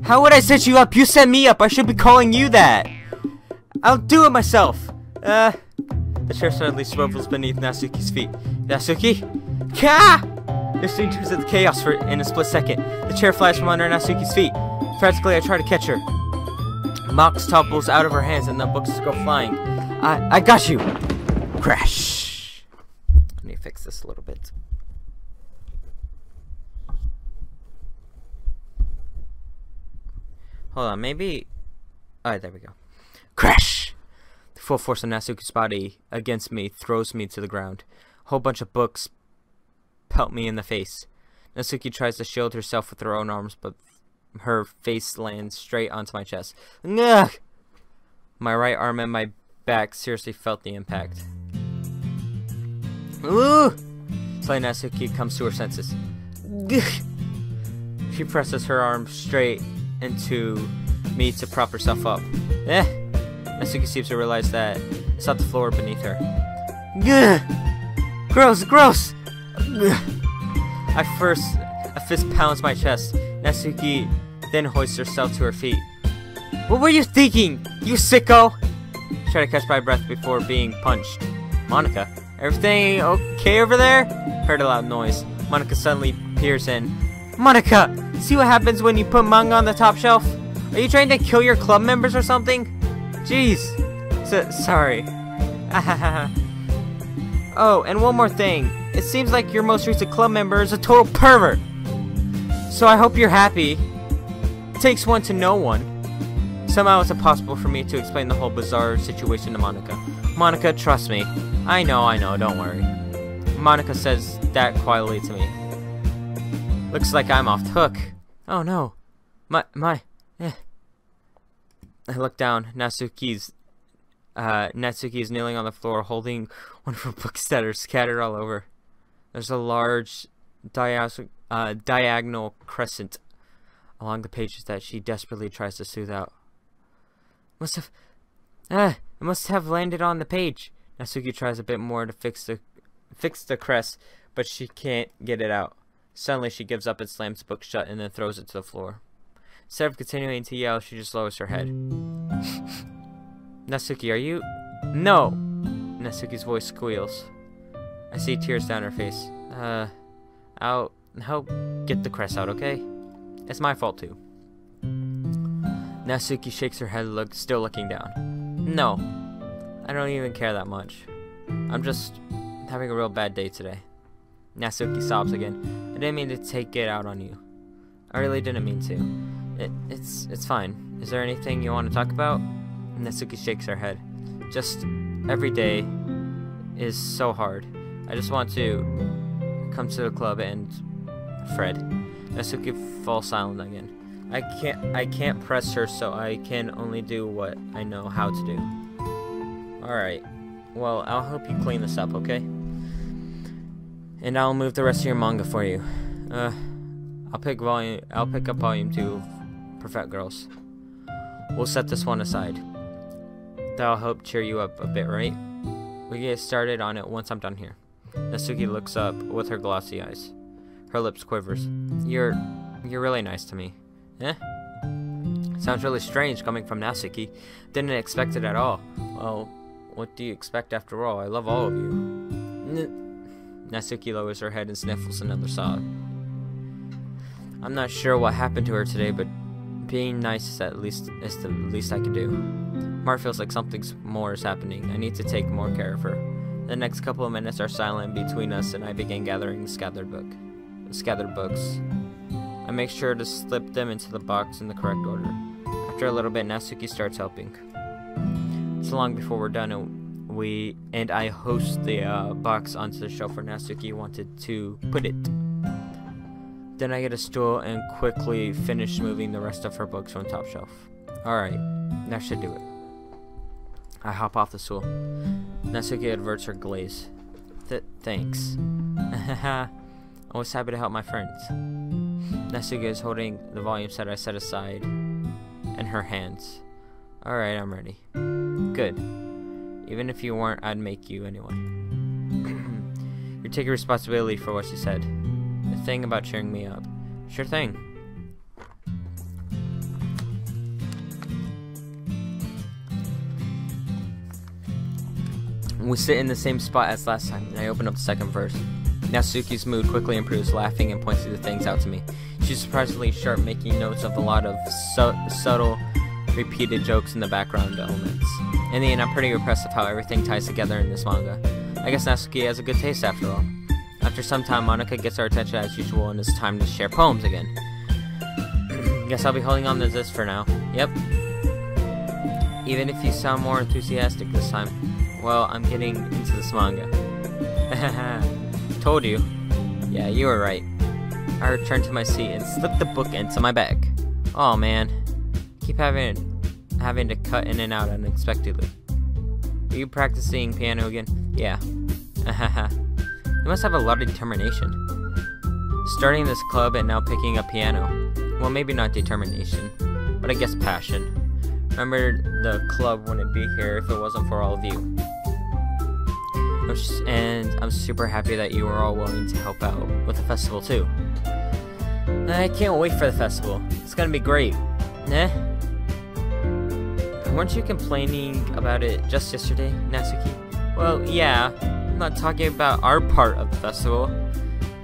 How would I set you up? You set me up. I should be calling you that. I'll do it myself. The chair suddenly swivels beneath Natsuki's feet. Natsuki? Ka! This thing turns into chaos in a split second. The chair flies from under Natsuki's feet. Frantically, I try to catch her. Mox topples out of her hands and the books go flying. I got you! Crash! Let me fix this a little bit. Hold on, maybe... Alright, there we go. Crash! The full force of Natsuki's body against me throws me to the ground. A whole bunch of books pelt me in the face. Natsuki tries to shield herself with her own arms, but her face lands straight onto my chest. Ugh! My right arm and my back seriously felt the impact. Ooh! Suddenly Natsuki comes to her senses. Ugh! She presses her arm straight into me to prop herself up. Natsuki seems to realize that it's not the floor beneath her. Gah! Gross! Ugh. A fist pounds my chest. Natsuki then hoists herself to her feet. What were you thinking, you sicko? Try to catch my breath before being punched. Monica, everything okay over there? Heard a loud noise. Monica suddenly peers in. Monica, see what happens when you put manga on the top shelf? Are you trying to kill your club members or something? Jeez. Sorry. Oh, and one more thing. It seems like your most recent club member is a total pervert. So I hope you're happy. It takes one to know one. Somehow it's impossible for me to explain the whole bizarre situation to Monica. Monica, trust me. I know, don't worry. Monica says that quietly to me. Looks like I'm off the hook. Oh no. I look down. Natsuki's kneeling on the floor, holding one of her books that are scattered all over. There's a large diagonal crescent along the pages that she desperately tries to smooth out. It must have landed on the page. Natsuki tries a bit more to fix the crest, but she can't get it out. Suddenly, she gives up and slams the book shut and then throws it to the floor. Instead of continuing to yell, she just lowers her head. Natsuki, are you... No! Natsuki's voice squeals. I see tears down her face. I'll help get the crest out, okay? It's my fault, too. Natsuki shakes her head, still looking down. No. I don't even care that much. I'm just having a real bad day today. Natsuki sobs again. I didn't mean to take it out on you. I really didn't mean to. It's fine. Is there anything you want to talk about? Natsuki shakes her head. Just every day is so hard. I just want to come to the club and Fred. Natsuki falls silent again. I can't press her, so I can only do what I know how to do. Alright. Well, I'll help you clean this up, okay? And I'll move the rest of your manga for you. I'll pick up volume 2 of Perfect Girls. We'll set this one aside. That'll help cheer you up a bit, right? We get started on it once I'm done here. Natsuki looks up with her glossy eyes. Her lips quivers. You're really nice to me. Eh? Sounds really strange coming from Natsuki. Didn't expect it at all. Well, what do you expect after all? I love all of you. Natsuki lowers her head and sniffles another sob. I'm not sure what happened to her today, but being nice is the least I could do. Mart feels like something more is happening. I need to take more care of her. The next couple of minutes are silent between us, and I begin gathering the scattered books. I make sure to slip them into the box in the correct order. After a little bit, Natsuki starts helping. It's long before we're done, and I hoist the box onto the shelf where Natsuki wanted to put it. Then I get a stool and quickly finish moving the rest of her books from the top shelf. Alright, that should do it. I hop off the stool. Natsuki averts her glaze. Thanks. Always happy to help my friends. Natsuki is holding the volume set I set aside in her hands. Alright, I'm ready. Good. Even if you weren't, I'd make you anyway. You're taking responsibility for what you said. The thing about cheering me up. Sure thing. We sit in the same spot as last time, and I open up the second verse. Natsuki's mood quickly improves, laughing and points the things out to me. She's surprisingly sharp, making notes of a lot of subtle, repeated jokes in the background elements. In the end, I'm pretty impressed with how everything ties together in this manga. I guess Natsuki has a good taste after all. After some time, Monika gets our attention as usual, and it's time to share poems again. Guess I'll be holding on to this for now. Yep. Even if you sound more enthusiastic this time. Well, I'm getting into this manga. Told you. Yeah, you were right. I returned to my seat and slipped the book into my bag. Oh man. Keep having to cut in and out unexpectedly. Are you practicing piano again? Yeah. You must have a lot of determination. Starting this club and now picking up piano. Well, maybe not determination, but I guess passion. Remember, the club wouldn't be here if it wasn't for all of you. And I'm super happy that you were all willing to help out with the festival too. I can't wait for the festival. It's gonna be great. Weren't you complaining about it just yesterday, Natsuki? Well, yeah. I'm not talking about our part of the festival,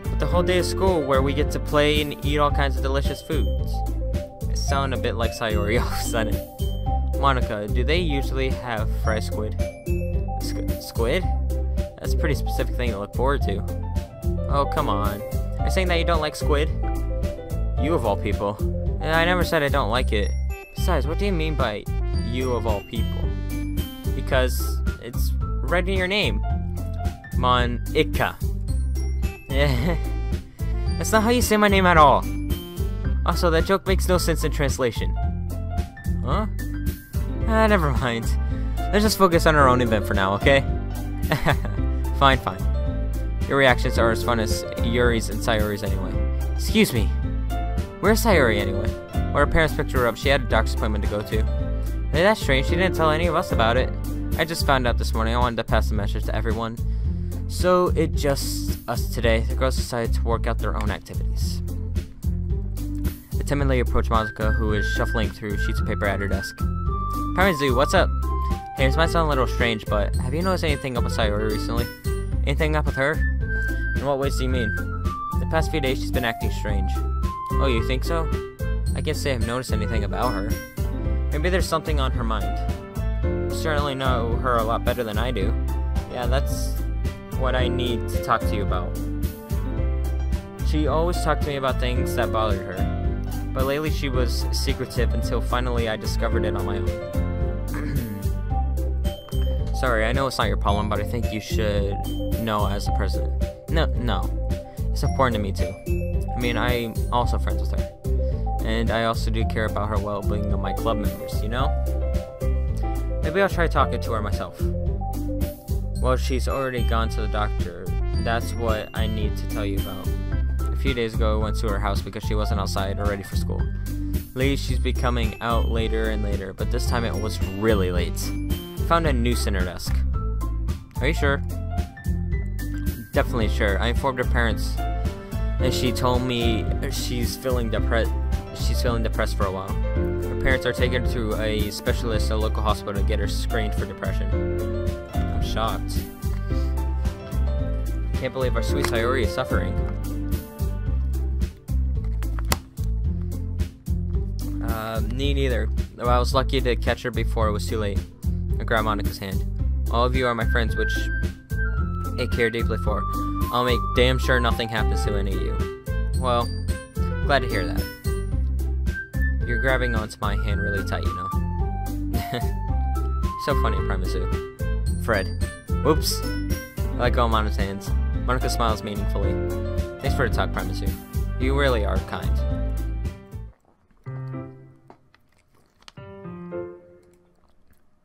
but the whole day of school where we get to play and eat all kinds of delicious foods. I sound a bit like Sayori all of a sudden. Monika, do they usually have fried squid? Squid? That's a pretty specific thing to look forward to. Oh, come on. You're saying that you don't like squid? You of all people. I never said I don't like it. Besides, what do you mean by you of all people? Because it's right in your name. Monika. That's not how you say my name at all. Also, that joke makes no sense in translation. Huh? Never mind. Let's just focus on our own event for now, okay? Fine. Your reactions are as fun as Yuri's and Sayori's anyway. Excuse me. Where's Sayori anyway? Well, her parents picked her up. She had a doctor's appointment to go to. Hey, that's strange. She didn't tell any of us about it. I just found out this morning. I wanted to pass the message to everyone. So, it just us today. The girls decided to work out their own activities. I timidly approached Monica, who is shuffling through sheets of paper at her desk. PrimeZoo, what's up? Hey, this might sound a little strange, but have you noticed anything up with Sayori recently? Anything up with her? In what ways do you mean? The past few days she's been acting strange. Oh, you think so? I can't say I've noticed anything about her. Maybe there's something on her mind. You certainly know her a lot better than I do. Yeah, that's what I need to talk to you about. She always talked to me about things that bothered her, but lately she was secretive until finally I discovered it on my own. Sorry, I know it's not your problem, but I think you should know as the president. No. It's important to me too. I mean, I'm also friends with her. And I also do care about her well-being of my club members, you know? Maybe I'll try talking to her myself. Well, she's already gone to the doctor. That's what I need to tell you about. A few days ago, I went to her house because she wasn't outside or ready for school. Lately, she's been coming out later and later, but this time it was really late. Found a noose in her desk. Are you sure? Definitely sure. I informed her parents, and she told me she's feeling depressed for a while. Her parents are taking her to a specialist at a local hospital to get her screened for depression. I'm shocked. Can't believe our sweet Sayori is suffering. Me neither. Though I was lucky to catch her before it was too late. I grabbed Monica's hand. All of you are my friends, which I care deeply for. I'll make damn sure nothing happens to any of you. Well, glad to hear that. You're grabbing onto my hand really tight, you know. So funny, PrimeZoo. Fred. Whoops. I let go of Monica's hands. Monica smiles meaningfully. Thanks for the talk, PrimeZoo. You really are kind.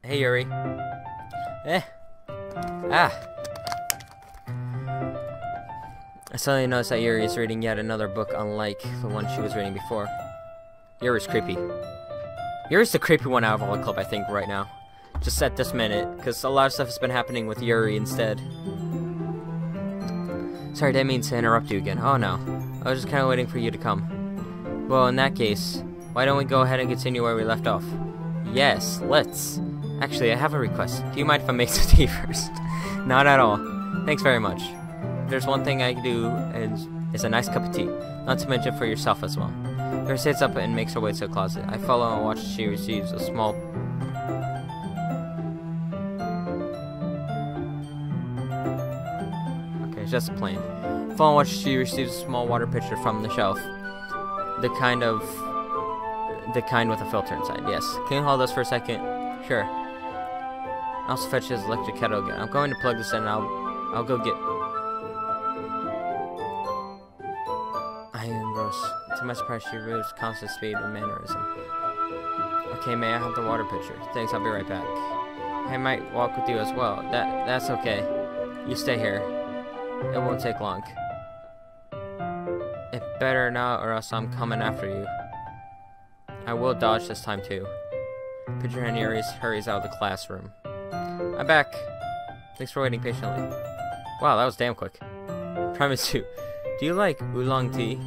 Hey, Yuri. I suddenly noticed that Yuri is reading yet another book unlike the one she was reading before. Yuri's creepy. Yuri's the creepy one out of all the club, I think, right now. Just at this minute, because a lot of stuff has been happening with Yuri instead. Sorry, I didn't mean to interrupt you again. Oh no, I was just kind of waiting for you to come. Well, in that case, why don't we go ahead and continue where we left off? Yes, let's. Actually, I have a request. Do you mind if I make some tea first? Not at all. Thanks very much. If there's one thing I can do is a nice cup of tea. Not to mention for yourself as well. Yuri sits up and makes her way to the closet. I follow and watch as she receives a small... Okay, just plain. Follow and watch as she receives a small water pitcher from the shelf. The kind with a filter inside, yes. Can you hold this for a second? Sure. I also fetch his electric kettle again. I'm going to plug this in and I'll go get... I am gross. To my surprise, she moves constant speed and mannerism. Okay, may I have the water pitcher? Thanks, I'll be right back. I might walk with you as well. That's okay. You stay here. It won't take long. It better not, or else I'm coming after you. I will dodge this time too. Pitcher and Yuri hurries out of the classroom. I'm back. Thanks for waiting patiently. Wow, that was damn quick. PrimeZoo, do you like oolong tea?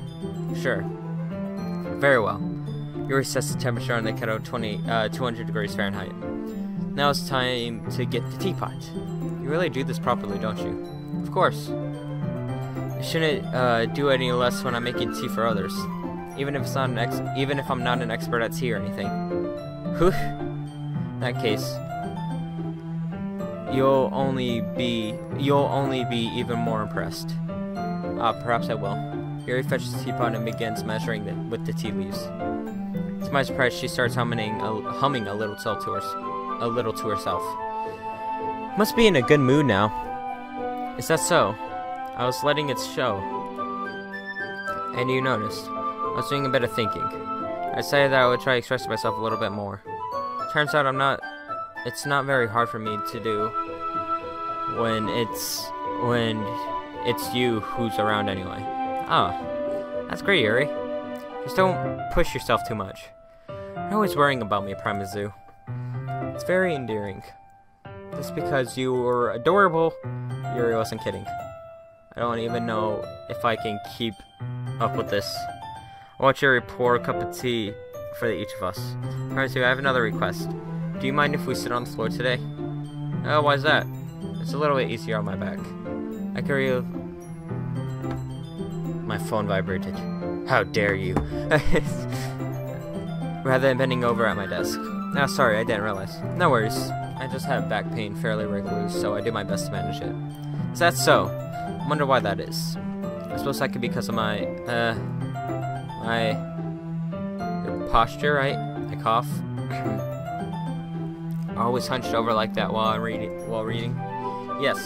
Sure. Very well. Yuri sets the temperature on the kettle 200 degrees Fahrenheit. Now it's time to get the teapot. You really do this properly, don't you? Of course. I shouldn't do any less when I'm making tea for others. Even if I'm not an expert at tea or anything. Whew. In that case, you'll only be even more impressed. Perhaps I will. Yuri fetches the teapot and begins measuring it with the tea leaves. To my surprise, she starts humming a little to herself. Must be in a good mood now. Is that so? I was letting it show. And you noticed. I was doing a bit of thinking. I decided that I would try expressing myself a little bit more. Turns out it's not very hard for me to do when it's you who's around anyway. Oh, that's great, Yuri. Just don't push yourself too much. You're always worrying about me, PrimeWolf. It's very endearing. Just because you were adorable, Yuri wasn't kidding. I don't even know if I can keep up with this. I want Yuri to pour a cup of tea for each of us. PrimeWolf, I have another request. Do you mind if we sit on the floor today? Oh, why is that? It's a little bit easier on my back. I can read. My phone vibrated. How dare you? Rather than bending over at my desk. Oh, sorry, I didn't realize. No worries. I just have back pain fairly regularly, so I do my best to manage it. Is that so? I wonder why that is. I suppose that could be because of my posture, right? I cough. Always hunched over like that while reading. Yes,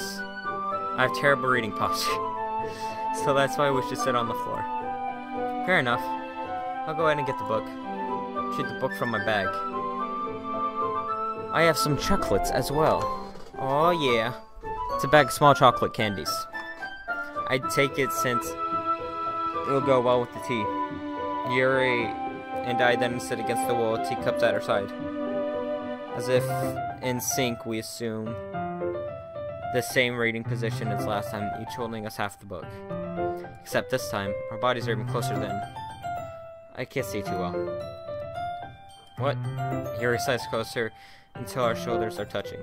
I have terrible reading posture, so that's why we should sit on the floor. Fair enough. I'll go ahead and get the book. Shoot the book from my bag. I have some chocolates as well. Oh yeah. It's a bag of small chocolate candies. I'd take it since it'll go well with the tea. Yuri and I then sit against the wall, teacups at our side. As if in sync, we assume the same reading position as last time, each holding us half the book. Except this time, our bodies are even closer than. I can't see too well. What? Yuri slides closer until our shoulders are touching.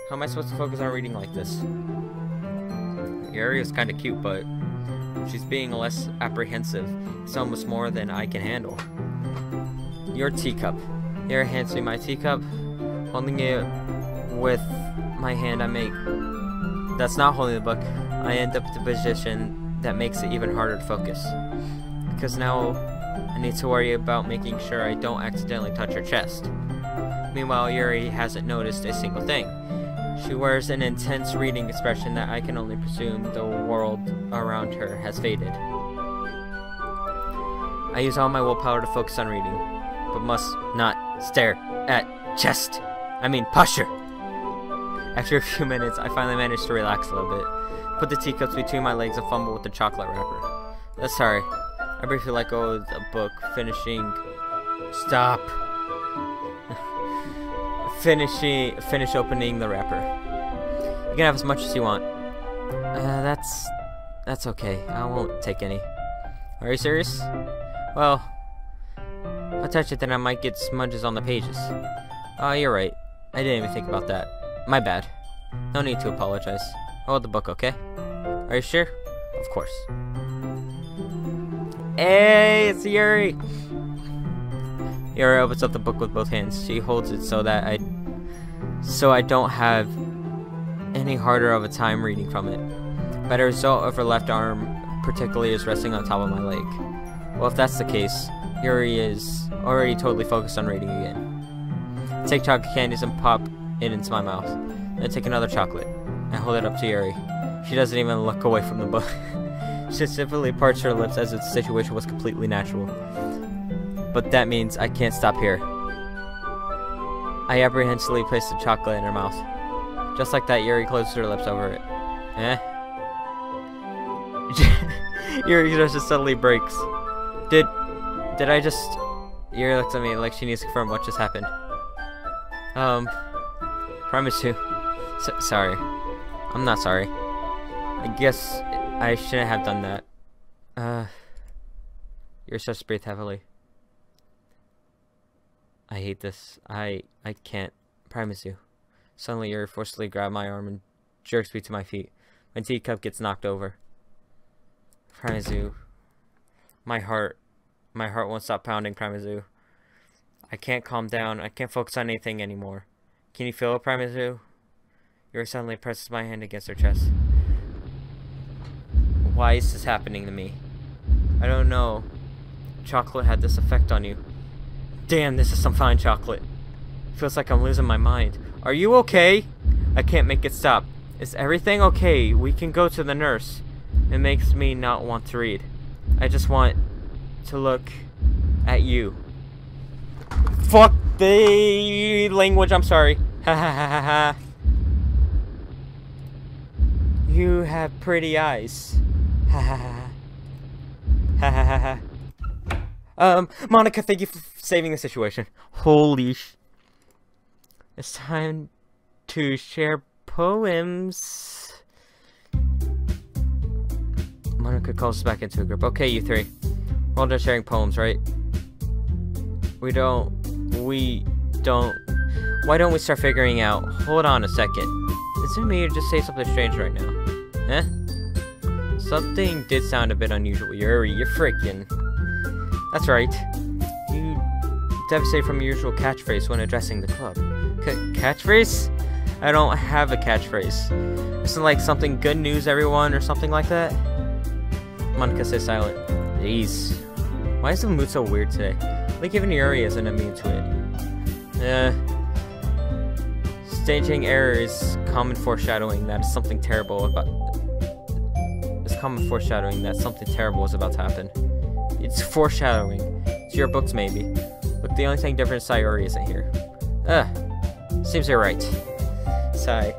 How am I supposed to focus on reading like this? Yuri is kind of cute, but she's being less apprehensive. It's almost more than I can handle. Your teacup. Yuri hands me my teacup. Holding it with my hand, I make. That's not holding the book. I end up in a position that makes it even harder to focus. Because now I need to worry about making sure I don't accidentally touch her chest. Meanwhile, Yuri hasn't noticed a single thing. She wears an intense reading expression that I can only presume the world around her has faded. I use all my willpower to focus on reading, but must not stare at posture. After a few minutes, I finally managed to relax a little bit. Put the teacups between my legs and fumble with the chocolate wrapper. Sorry. I briefly let go of the book, finish opening the wrapper. You can have as much as you want. That's okay. I won't take any. Are you serious? Well, if I touch it, then I might get smudges on the pages. Oh, you're right. I didn't even think about that. My bad. No need to apologize. Hold the book, okay? Are you sure? Of course. Hey, it's Yuri! Yuri opens up the book with both hands. She holds it so I don't have any harder of a time reading from it. But a result of her left arm particularly is resting on top of my leg. Well, if that's the case, Yuri is already totally focused on reading again. I take chocolate candies and pop it into my mouth. Then I take another chocolate. I hold it up to Yuri. She doesn't even look away from the book. She simply parts her lips as if the situation was completely natural. But that means I can't stop here. I apprehensively place the chocolate in her mouth. Just like that, Yuri closes her lips over it. Yuri just suddenly breaks. Did I just... Yuri looks at me like she needs to confirm what just happened. PrimeWolf. Sorry. I'm not sorry. I guess I shouldn't have done that. You're supposed to breathe heavily. I hate this. I can't. PrimeWolf. Suddenly, Yuri forcefully grabs my arm and jerks me to my feet. My teacup gets knocked over. PrimeWolf. My heart won't stop pounding, PrimeWolf. I can't calm down. I can't focus on anything anymore. Can you feel it, PrimeWolf? Yuri suddenly presses my hand against her chest. Why is this happening to me? I don't know. Chocolate had this effect on you. Damn, this is some fine chocolate. Feels like I'm losing my mind. Are you okay? I can't make it stop. Is everything okay? We can go to the nurse. It makes me not want to read. I just want to look at you. Fuck The language, I'm sorry. Ha ha ha ha ha. You have pretty eyes. Ha ha ha. Ha ha ha ha. Monica, thank you for saving the situation. Holy sh... It's time to share poems. Monica calls us back into a group. Okay, you three. We're all done sharing poems, right? We don't... Why don't we start figuring out... Hold on a second. Is it me or just say something strange right now? Eh? Something did sound a bit unusual. You're freaking... That's right. You deviate from your usual catchphrase when addressing the club. Catchphrase? I don't have a catchphrase. Isn't like something good news everyone or something like that? Monica stays silent. Jeez. Why is the mood so weird today? Like even Yuri isn't immune to it. Staging error is common foreshadowing that is something terrible about... It's common foreshadowing that something terrible is about to happen. It's foreshadowing. It's your books maybe. But the only thing different is Sayori isn't here. Seems you're right. Sigh.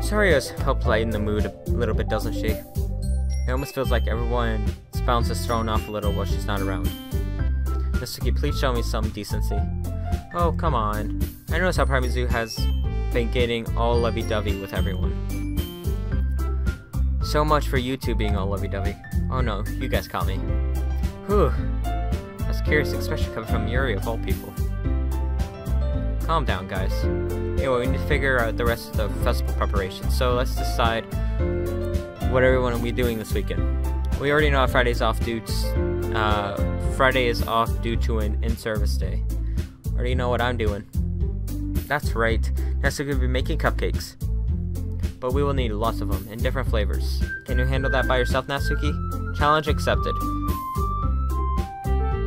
Sayori's helped lighten the mood a little bit, doesn't she? It almost feels like everyone's balance is thrown off a little while she's not around. Natsuki, please show me some decency. Oh, come on. I notice how PrimeWolf has been getting all lovey-dovey with everyone. So much for you two being all lovey-dovey. Oh no, you guys caught me. Whew. That's curious, especially coming from Yuri of all people. Calm down, guys. Anyway, we need to figure out the rest of the festival preparation. So let's decide what everyone will be doing this weekend. We already know Friday is off due to an in-service day. Already know what I'm doing. That's right. Natsuki will be making cupcakes. But we will need lots of them, in different flavors. Can you handle that by yourself, Natsuki? Challenge accepted.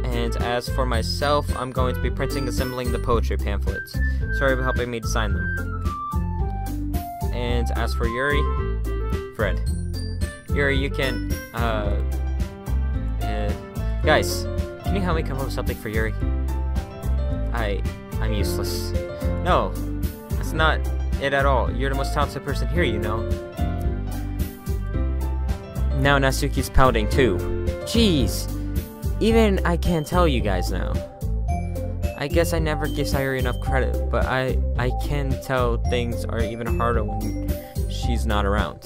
And as for myself, I'm going to be printing and assembling the poetry pamphlets. Sorry for helping me design them. And as for Yuri, Fred. Yuri, you can, guys, can you help me come up with something for Yuri? I'm useless. No, that's not it at all. You're the most talented person here, you know. Now Natsuki's pouting too. Jeez, even I can't tell you guys now. I guess I never give Sayori enough credit, but I can tell things are even harder when she's not around.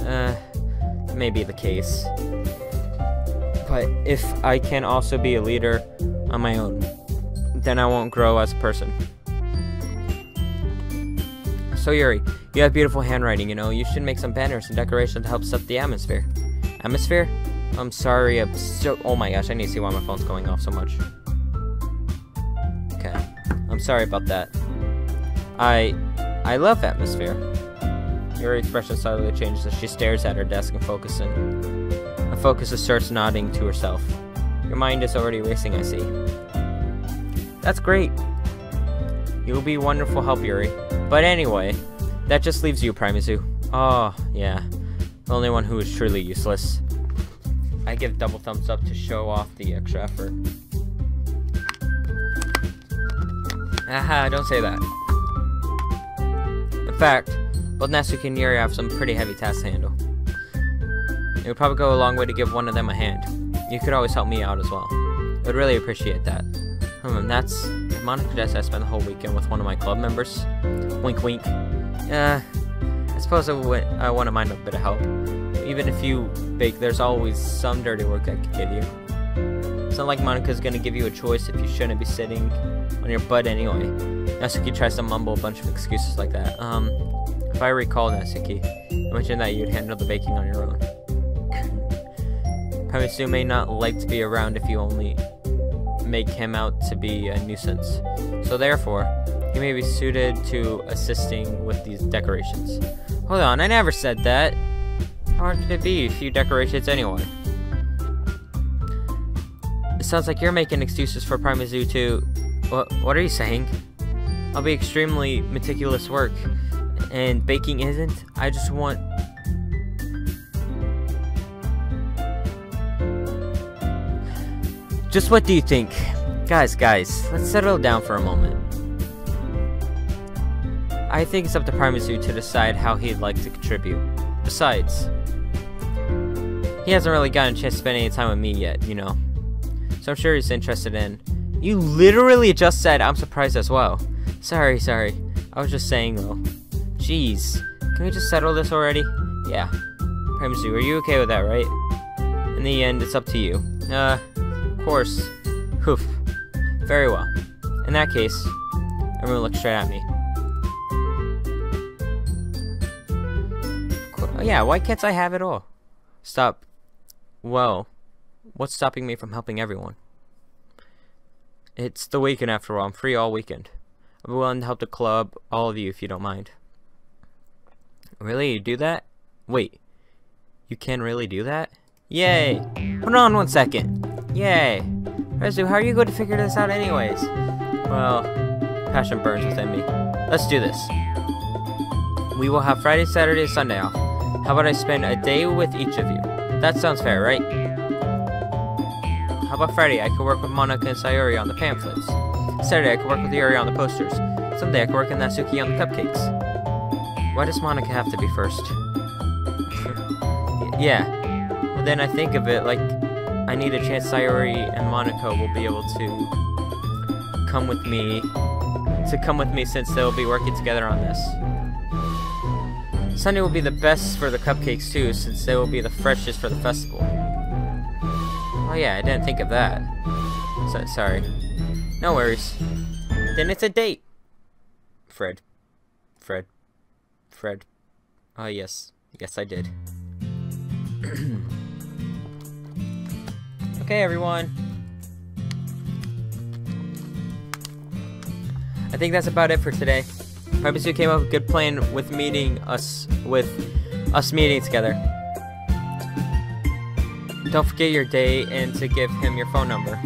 That may be the case. But if I can also be a leader on my own, then I won't grow as a person. So Yuri, you have beautiful handwriting, you know. You should make some banners and decorations to help set the atmosphere. Atmosphere? I'm sorry, oh my gosh, I need to see why my phone's going off so much. Okay, I'm sorry about that. I love atmosphere. Yuri's expression suddenly changes as she stares at her desk and focuses starts nodding to herself. Your mind is already racing, I see. That's great. You'll be wonderful help, Yuri. But anyway, that just leaves you, PrimeWolf. Oh, yeah. The only one who is truly useless. I give double thumbs up to show off the extra effort. Aha, don't say that. In fact, both Natsuki and Yuri have some pretty heavy tasks to handle. It would probably go a long way to give one of them a hand. You could always help me out as well. I would really appreciate that. That's... Monica suggests I spend the whole weekend with one of my club members. Wink wink. I suppose I wouldn't mind a bit of help. Even if you bake, there's always some dirty work I could give you. It's not like Monica's gonna give you a choice if you shouldn't be sitting on your butt anyway. Natsuki tries to mumble a bunch of excuses like that. If I recall, Natsuki, you mentioned that you'd handle the baking on your own. PrimeWolf may not like to be around if you only make him out to be a nuisance. So therefore, he may be suited to assisting with these decorations. Hold on, I never said that. How hard could it be? A few decorations anyway. It sounds like you're making excuses for PrimeWolf to... What are you saying? I'll be extremely meticulous work. And baking isn't? I just want... Just what do you think? Guys, let's settle down for a moment. I think it's up to PrimeWolf to decide how he'd like to contribute. Besides, he hasn't really gotten a chance to spend any time with me yet, you know. So I'm sure he's interested in... You literally just said I'm surprised as well. Sorry. I was just saying though. Jeez. Can we just settle this already? Yeah. PrimeWolf, are you okay with that, right? In the end, it's up to you. Of course. Hoof. Very well. In that case, everyone look straight at me. Yeah, why can't I have it all? Stop. Well, what's stopping me from helping everyone? It's the weekend after all. I'm free all weekend. I'll be willing to help the club, all of you, if you don't mind. Really? You do that? Wait. You can really do that? Yay! Hold on 1 second. Yay! Rezu, how are you going to figure this out anyways? Well, passion burns within me. Let's do this. We will have Friday, Saturday, and Sunday off. How about I spend a day with each of you? That sounds fair, right? How about Friday? I could work with Monica and Sayori on the pamphlets. Saturday, I could work with Yuri on the posters. Someday, I could work with Natsuki on the cupcakes. Why does Monica have to be first? Yeah. Well, then I think of it like I need a chance Sayori and Monica will be able to come with me since they'll be working together on this. Sunday will be the best for the cupcakes too, since they will be the freshest for the festival. Oh yeah, I didn't think of that. Sorry. No worries. Then it's a date. Fred. Oh yes. Yes, I did. Okay, everyone. I think that's about it for today. PrimeWolf came up with a good plan with us meeting together. Don't forget your day and to give him your phone number.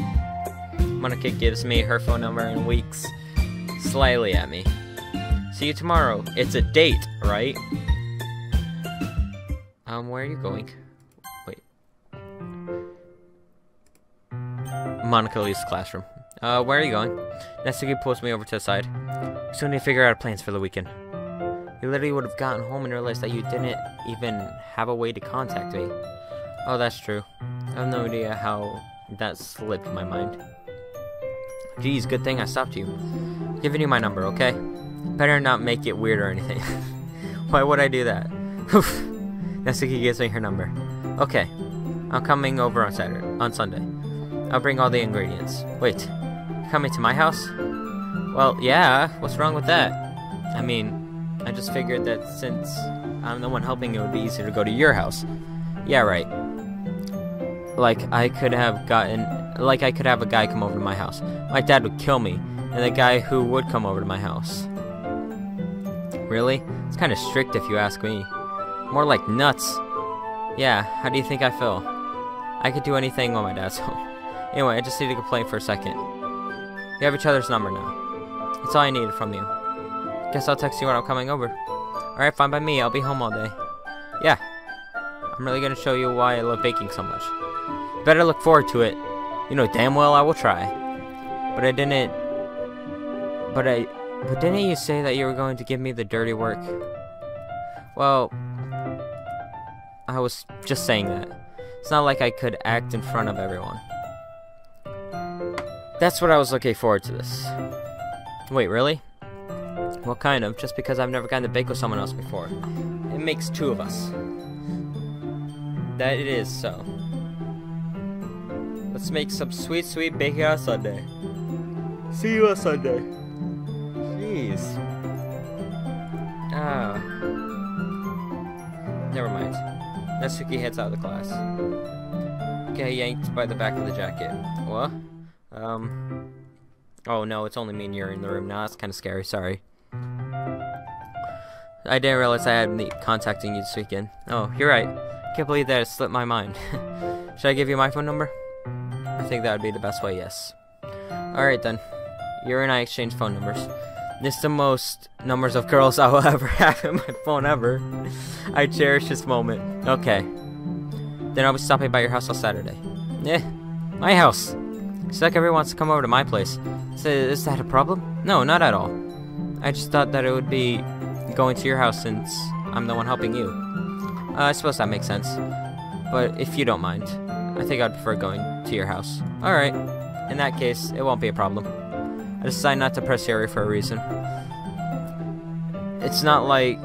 Monica gives me her phone number and winks slyly at me. See you tomorrow. It's a date, right? Where are you going? Wait. Monica leaves the classroom. Where are you going? Natsuki pulls me over to the side. We still need to figure out plans for the weekend. You literally would have gotten home and realized that you didn't even have a way to contact me. Oh, that's true. I have no idea how that slipped my mind. Geez, good thing I stopped you. I'm giving you my number, okay? Better not make it weird or anything. Why would I do that? Natsuki gives me her number. Okay, I'm coming over on Sunday. I'll bring all the ingredients. Wait, you're coming to my house? Well, yeah, what's wrong with that? I mean, I just figured that since I'm the one helping, it would be easier to go to your house. Yeah, right. Like I could have a guy come over to my house. My dad would kill me, and the guy who would come over to my house. Really? It's kind of strict if you ask me. More like nuts. Yeah, how do you think I feel? I could do anything while my dad's home. Anyway, I just need to complain for a second. We have each other's number now. That's all I needed from you. Guess I'll text you when I'm coming over. Alright, fine by me. I'll be home all day. Yeah. I'm really gonna show you why I love baking so much. You better look forward to it. You know damn well I will try. But didn't you say that you were going to give me the dirty work? Well, I was just saying that. It's not like I could act in front of everyone. That's what I was looking forward to this. Wait, really? Well, kind of, just because I've never gotten to bake with someone else before. It makes two of us. That it is so. Let's make some sweet, sweet baking on Sunday. See you on Sunday. Jeez. Never mind. Natsuki heads out of the class. Get yanked by the back of the jacket. What? Oh no, it's only me and Yuri in the room now. That's kind of scary. Sorry. I didn't realize I had been contacting you this weekend. Oh, you're right. Can't believe that it slipped my mind. Should I give you my phone number? I think that would be the best way, yes. Alright then. Yuri and I exchange phone numbers. This is the most numbers of girls I will ever have in my phone ever. I cherish this moment. Okay. Then I'll be stopping by your house on Saturday. My house. It's like everyone wants to come over to my place. So, is that a problem? No, not at all. I just thought that it would be going to your house since I'm the one helping you. I suppose that makes sense. But if you don't mind, I think I'd prefer going to your house. Alright. In that case, it won't be a problem. I decided not to press Yuri for a reason. It's not like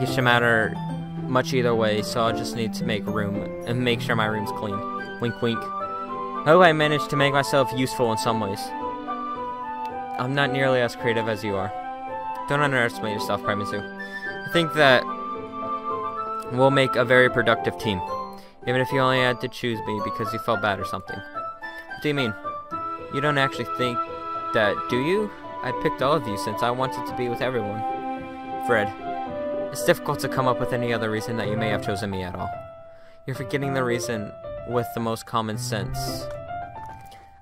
it should matter much either way, so I'll just need to make room and make sure my room's clean. Wink wink. I hope I managed to make myself useful in some ways. I'm not nearly as creative as you are. Don't underestimate yourself, PrimeWolf. I think that we'll make a very productive team. Even if you only had to choose me because you felt bad or something. What do you mean? You don't actually think that, do you? I picked all of you since I wanted to be with everyone. Fred, it's difficult to come up with any other reason that you may have chosen me at all. You're forgetting the reason with the most common sense.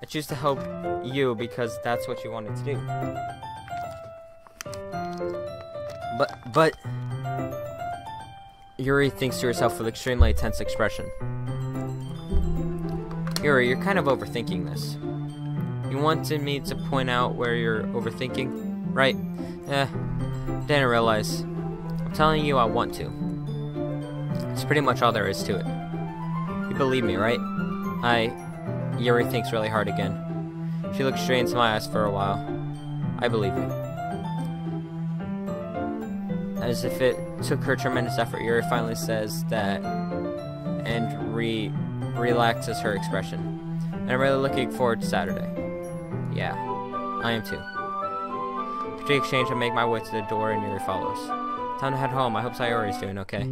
I choose to help you because that's what you wanted to do. But... Yuri thinks to herself with extremely tense expression. Yuri, you're kind of overthinking this. You wanted me to point out where you're overthinking, right? Didn't realize. I'm telling you I want to. It's pretty much all there is to it. You believe me, right? Yuri thinks really hard again. She looks straight into my eyes for a while. I believe you. As if it took her tremendous effort, Yuri finally says that and relaxes her expression. And I'm really looking forward to Saturday. Yeah, I am too. After the exchange, I make my way to the door and Yuri follows. Time to head home. I hope Sayori's doing okay.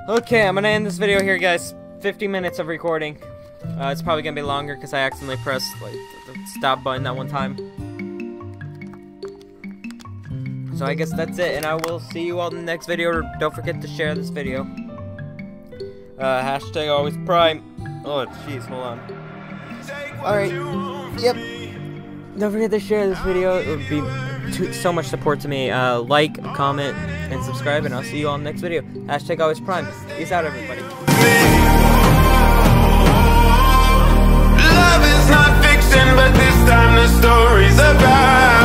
Okay, I'm gonna end this video here, guys. 50 minutes of recording. It's probably gonna be longer because I accidentally pressed like the stop button that one time. So I guess that's it, and I will see you all in the next video. Don't forget to share this video. Hashtag always prime. Oh, jeez, hold on. Alright, yep. Don't forget to share this video. It would be so much support to me. Like, comment, and subscribe, and I'll see you all in the next video. Hashtag always prime. Peace out, everybody.
Love is not fiction, but this time the story's about